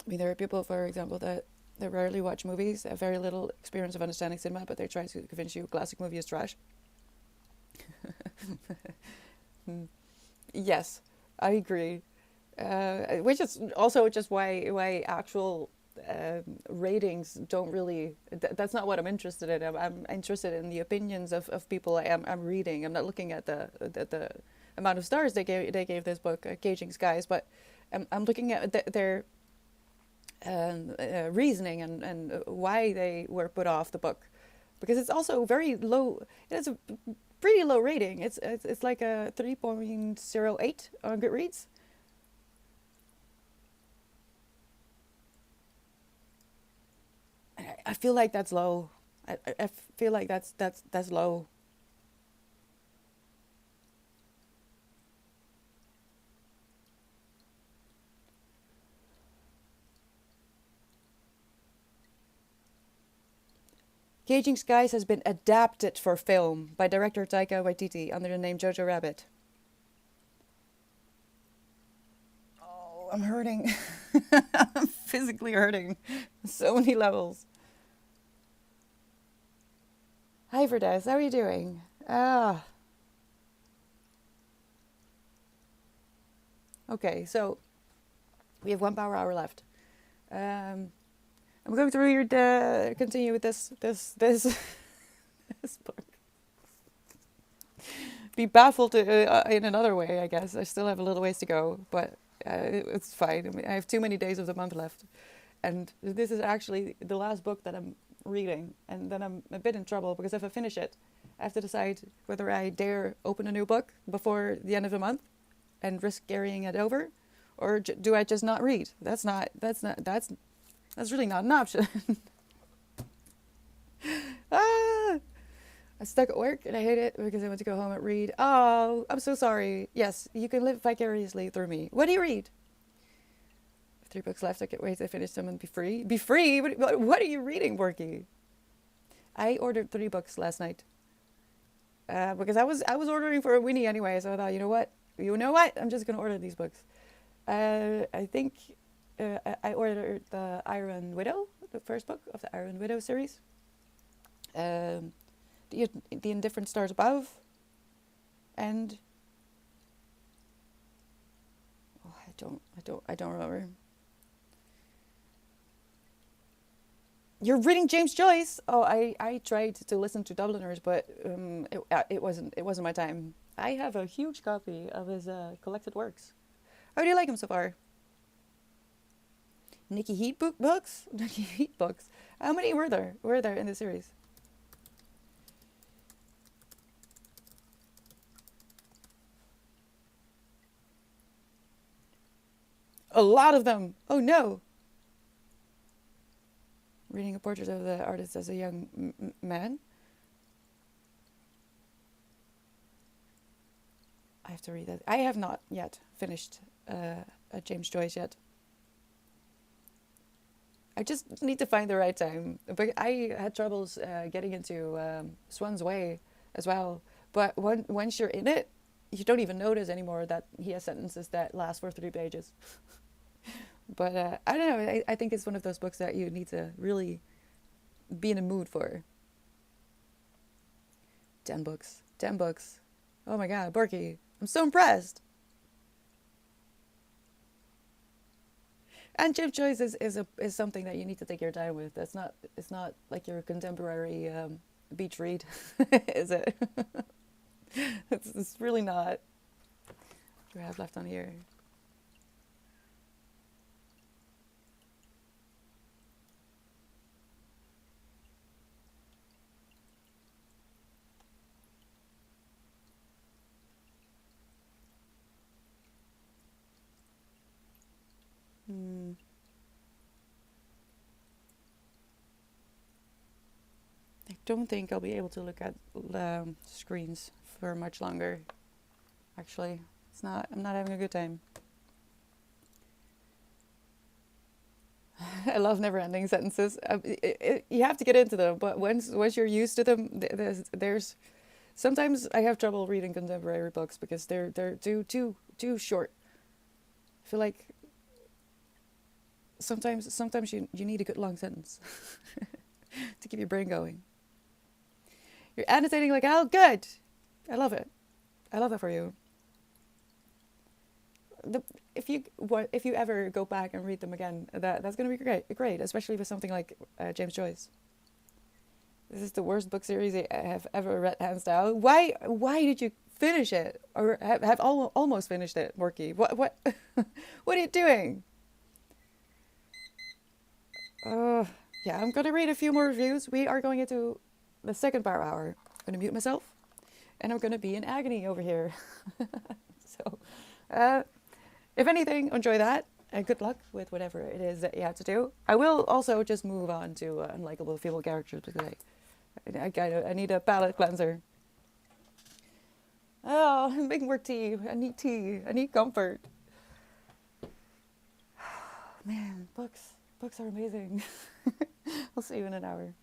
mean, there are people, for example, that rarely watch movies, have very little experience of understanding cinema, but they try to convince you a classic movie is trash. Yes, I agree. Which is also just why actual ratings don't really. That's not what I'm interested in. I'm interested in the opinions of people I'm reading. I'm not looking at the amount of stars they gave this book, Gauging Skies, but I'm looking at their reasoning and why they were put off the book, because it's also very low. It's a pretty low rating. It's like a 3.08 on Goodreads. I feel like that's low. I feel like that's low. Gauging Skies has been adapted for film by director Taika Waititi under the name Jojo Rabbit. Oh, I'm hurting. I'm physically hurting. So many levels. Hi, Verdes. How are you doing? Ah, okay. So we have one power hour left. Um, I'm going to read. Continue with this this book. Be baffled in another way, I guess. I still have a little ways to go, but it's fine. I mean, I have too many days of the month left, and this is actually the last book that I'm reading, and then I'm a bit in trouble because if I finish it, I have to decide whether I dare open a new book before the end of the month and risk carrying it over, or do I just not read? That's really not an option. Ah, I'm stuck at work and I hate it because I want to go home and read. Oh, I'm so sorry. Yes, you can live vicariously through me. What do you read? 3 books left. I can't wait to finish them and be free. Be free? What are you reading, Borky? I ordered 3 books last night because I was ordering for a Winnie anyway. So I thought, you know what? I'm just gonna order these books. I think I ordered the Iron Widow, the first book of the Iron Widow series. Um, the Indifferent Stars Above, and oh, I don't remember. You're reading James Joyce? Oh, I tried to listen to Dubliners, but it wasn't my time. I have a huge copy of his collected works. How do you like him so far? Nikki Heat books? Nikki Heat books. How many were there? In the series? A lot of them. Oh no. Reading a portrait of the artist as a young man. I have to read that. I have not yet finished James Joyce yet. I just need to find the right time. But I had troubles getting into Swan's Way as well. But once you're in it, you don't even notice anymore that he has sentences that last for 3 pages. But I don't know. I think it's one of those books that you need to really be in a mood for. 10 books. 10 books. Oh my God, Borky. I'm so impressed. And James Joyce is something that you need to take your time with. It's not like your contemporary beach read, is it? It's really not. What do I have left on here? Hmm. I don't think I'll be able to look at screens for much longer. Actually, it's not. I'm not having a good time. I love never-ending sentences. You have to get into them, but once you're used to them, there's sometimes I have trouble reading contemporary books because they're too short. I feel like sometimes you need a good long sentence to keep your brain going. You're annotating like hell. Good. I love it. I love that for you. if you ever go back and read them again, that's going to be great, especially with something like James Joyce. This is the worst book series I have ever read, hands down. Why did you finish it or have almost finished it, Morky? What what are you doing? Uh, yeah, I'm gonna read a few more reviews. We are going into the second power hour. I'm gonna mute myself, and I'm gonna be in agony over here. So, uh, if anything, enjoy that, and good luck with whatever it is that you have to do. I will also just move on to unlikable female characters because I need a palate cleanser. Oh, I'm making more tea. I need tea. I need comfort. Man, books are amazing. I'll see you in an hour.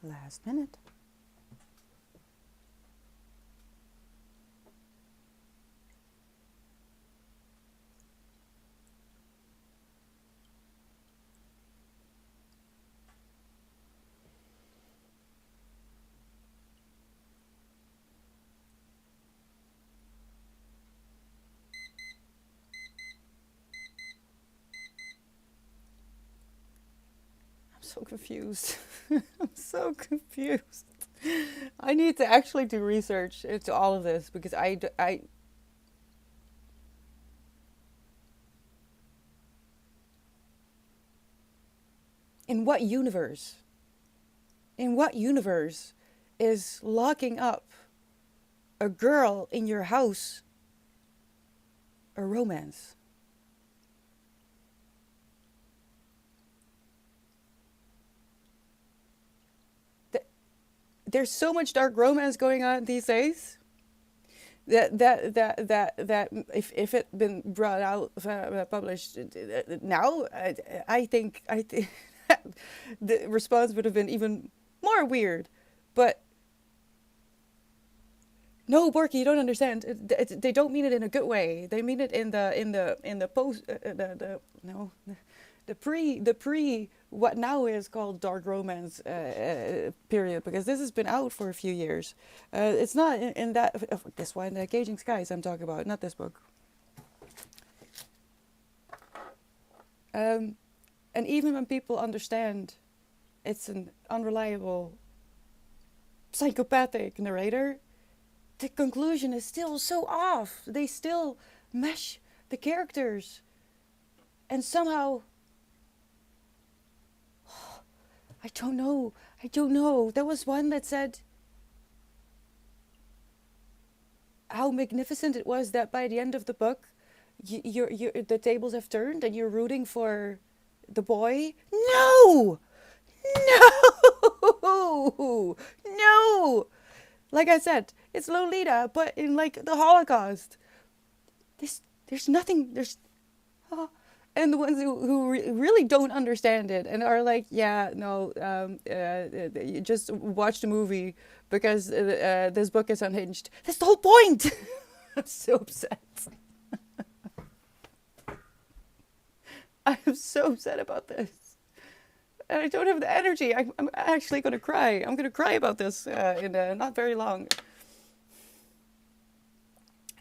Last minute. I'm so confused. I'm so confused. I need to actually do research into all of this because in what universe? In what universe is locking up a girl in your house a romance? There's so much dark romance going on these days that if it been brought out published now, I think the response would have been even more weird. But no, Borky, you don't understand. They don't mean it in a good way. They mean it in the post the no the pre what now is called dark romance period, because this has been out for a few years. It's not in that this one, the Caging Skies I'm talking about, not this book. And even when people understand it's an unreliable psychopathic narrator, the conclusion is still so off. They still mesh the characters. And somehow, I don't know. There was one that said how magnificent it was that by the end of the book, the tables have turned and you're rooting for the boy. No! No! No! Like I said, it's Lolita, but in like the Holocaust. There's nothing. And the ones who really don't understand it and are like, yeah, no, you just watch the movie because this book is unhinged. That's the whole point. I'm so upset. I am so upset about this. And I don't have the energy. I'm actually going to cry. I'm going to cry about this in not very long.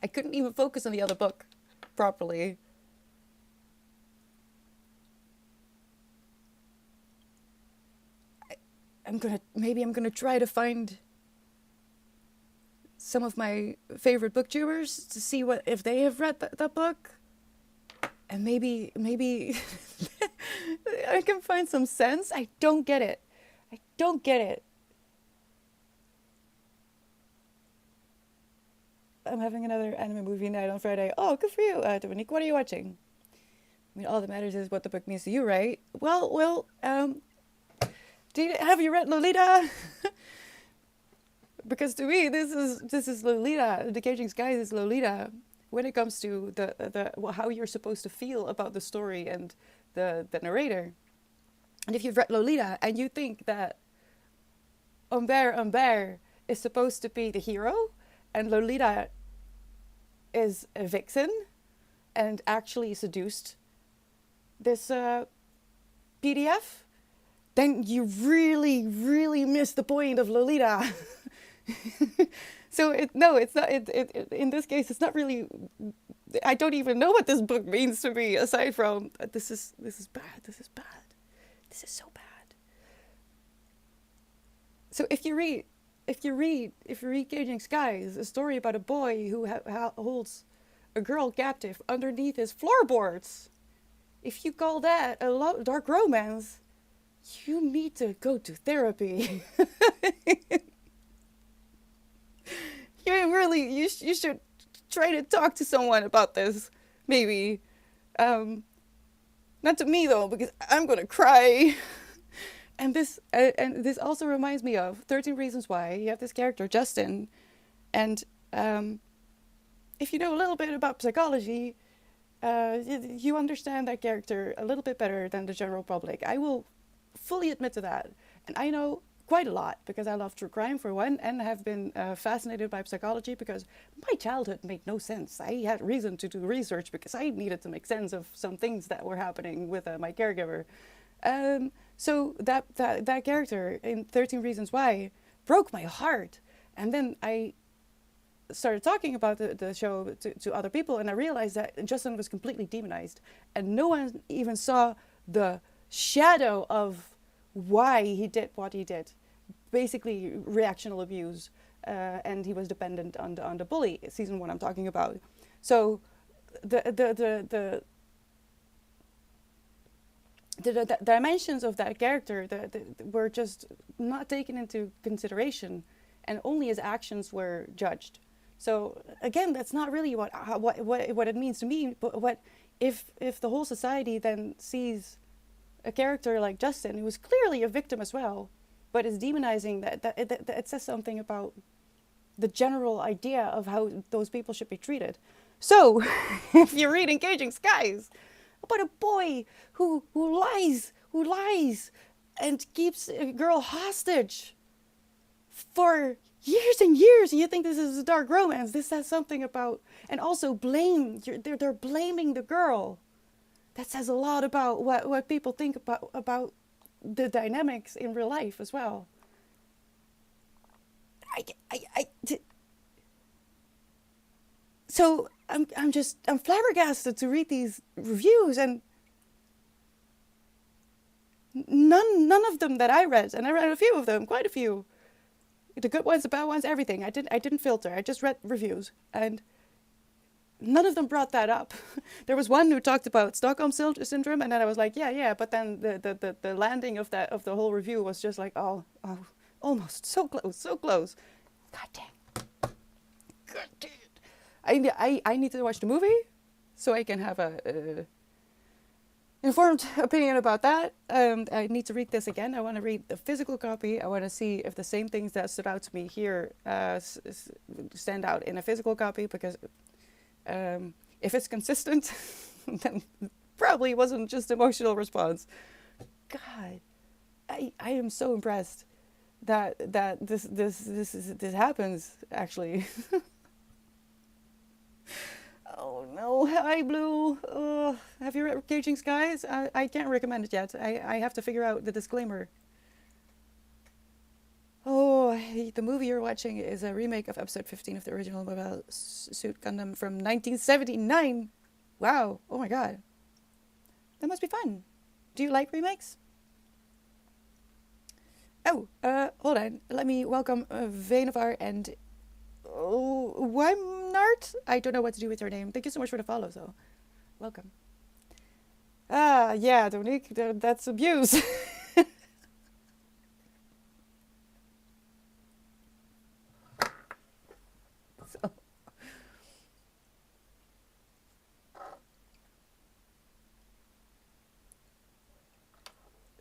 I couldn't even focus on the other book properly. I'm gonna try to find some of my favorite booktubers to see if they have read that book, and maybe I can find some sense. I don't get it. I'm having another anime movie night on Friday. Oh, good for you, Dominique. What are you watching? I mean, all that matters is what the book means to you, right? Well, have you read Lolita? Because to me, this is Lolita. The Caging Skies is Lolita when it comes to how you're supposed to feel about the story and the narrator. And if you've read Lolita and you think that Humbert is supposed to be the hero and Lolita is a vixen and actually seduced this PDF, then you really, really miss the point of Lolita. So it's not. In this case, it's not really. I don't even know what this book means to me, aside from this is bad. This is so bad. So if you read Caging Skies, a story about a boy who holds a girl captive underneath his floorboards, if you call that a dark romance, you need to go to therapy. You should try to talk to someone about this, maybe. Not to me though, because I'm gonna cry. And this also reminds me of 13 Reasons Why. You have this character Justin, and if you know a little bit about psychology, you understand that character a little bit better than the general public. I will fully admit to that. And I know quite a lot because I love true crime for one, and have been fascinated by psychology because my childhood made no sense. I had reason to do research because I needed to make sense of some things that were happening with my caregiver. So that character in 13 Reasons Why broke my heart. And then I started talking about the show to other people, and I realized that Justin was completely demonized, and no one even saw the shadow of why he did what he did. Basically, reactional abuse, and he was dependent on the bully. Season 1, I'm talking about. So the dimensions of that character were just not taken into consideration, and only his actions were judged. So again, that's not really what it means to me. But what if the whole society then sees a character like Justin, who is clearly a victim as well, but is demonizing that it says something about the general idea of how those people should be treated. So if you read Engaging Skies about a boy who lies and keeps a girl hostage for years and years, and you think this is a dark romance, this says something about, and also blame, they're blaming the girl. That says a lot about what people think about the dynamics in real life as well. So I'm flabbergasted to read these reviews, and none of them that I read, and I read a few of them, quite a few, the good ones, the bad ones, everything. I didn't filter. I just read reviews, and none of them brought that up. There was one who talked about Stockholm syndrome, and then I was like, yeah. But then the landing of the whole review was just like, oh, almost so close. God dang. God dang. I need to watch the movie so I can have a informed opinion about that. I need to read this again. I want to read the physical copy. I want to see if the same things that stood out to me here stand out in a physical copy, because if it's consistent, then probably wasn't just emotional response. God, I am so impressed that this happens actually. Oh no, hi Blue. Have you read Caging Skies? I can't recommend it yet. I have to figure out the disclaimer. Oh, the movie you're watching is a remake of episode 15 of the original Mobile Suit Gundam from 1979. Wow. Oh my god. That must be fun. Do you like remakes? Oh, hold on. Let me welcome Venavar and Weimnart? I don't know what to do with your name. Thank you so much for the follow, though. Welcome. Yeah, Dominique, that's abuse. So.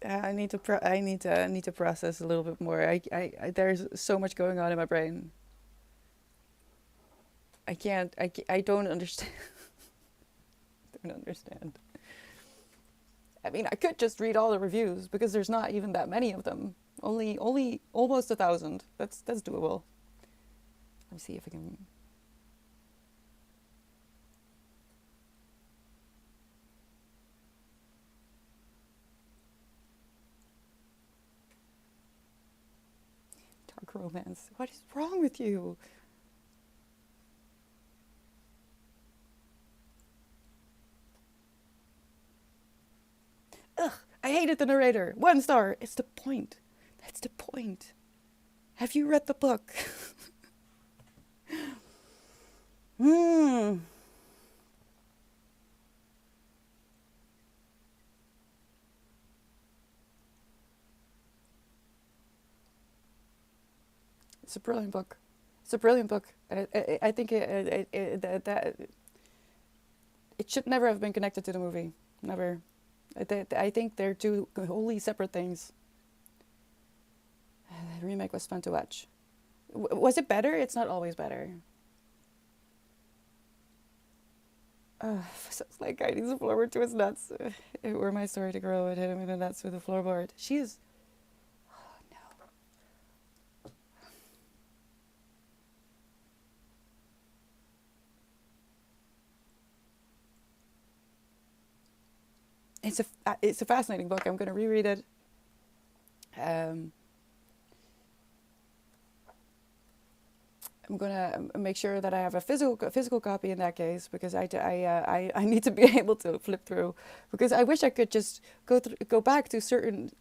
I need to process a little bit more. I there's so much going on in my brain. I don't understand. Don't understand. I mean, I could just read all the reviews because there's not even that many of them. Only almost 1,000. That's doable. Let me see if I can. Dark romance. What is wrong with you? Ugh, I hated the narrator. 1 star. It's the point. That's the point. Have you read the book? It's a brilliant book. It's a brilliant book. I think that it should never have been connected to the movie. Never. I think they're two wholly separate things. The remake was fun to watch. Was it better? It's not always better. Sounds like guy needs a floorboard to his nuts. It were my story to grow and hit him in the nuts with a floorboard. She is... Oh, no. it's a fascinating book. I'm going to reread it. Um, I'm gonna make sure that I have a physical copy in that case, because I need to be able to flip through, because I wish I could just go back to certain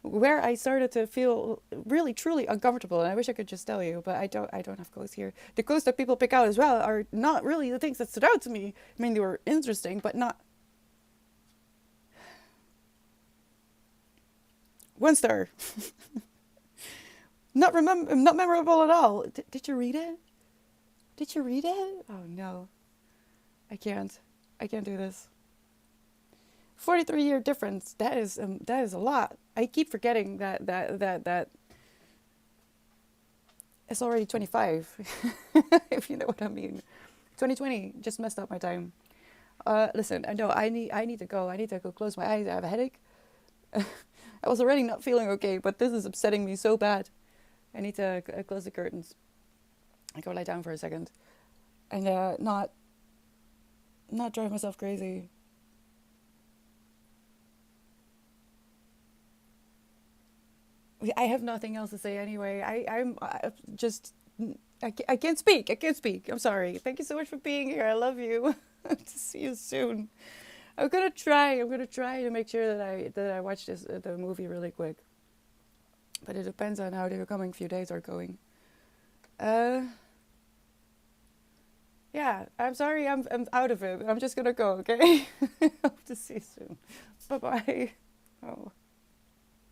where I started to feel really truly uncomfortable, and I wish I could just tell you, but I don't have quotes here. The quotes that people pick out as well are not really the things that stood out to me. I mean, they were interesting, but not 1 star. Not memorable at all. Did you read it? Did you read it? Oh no, I can't. I can't do this. 43-year difference. That is a lot. I keep forgetting that it's already 25. If you know what I mean. 2020 just messed up my time. Listen, I know I need to go. I need to go close my eyes. I have a headache. I was already not feeling okay, but this is upsetting me so bad. I need to close the curtains. I go lie down for a second, and not drive myself crazy. I have nothing else to say anyway. I'm just I can't speak. I can't speak. I'm sorry. Thank you so much for being here. I love you. To see you soon. I'm gonna try. I'm gonna try to make sure that I watch the movie really quick. But it depends on how the coming few days are going. Uh, yeah. I'm sorry. I'm out of it. I'm just gonna go. Okay. Hope to see you soon. Bye bye. Oh.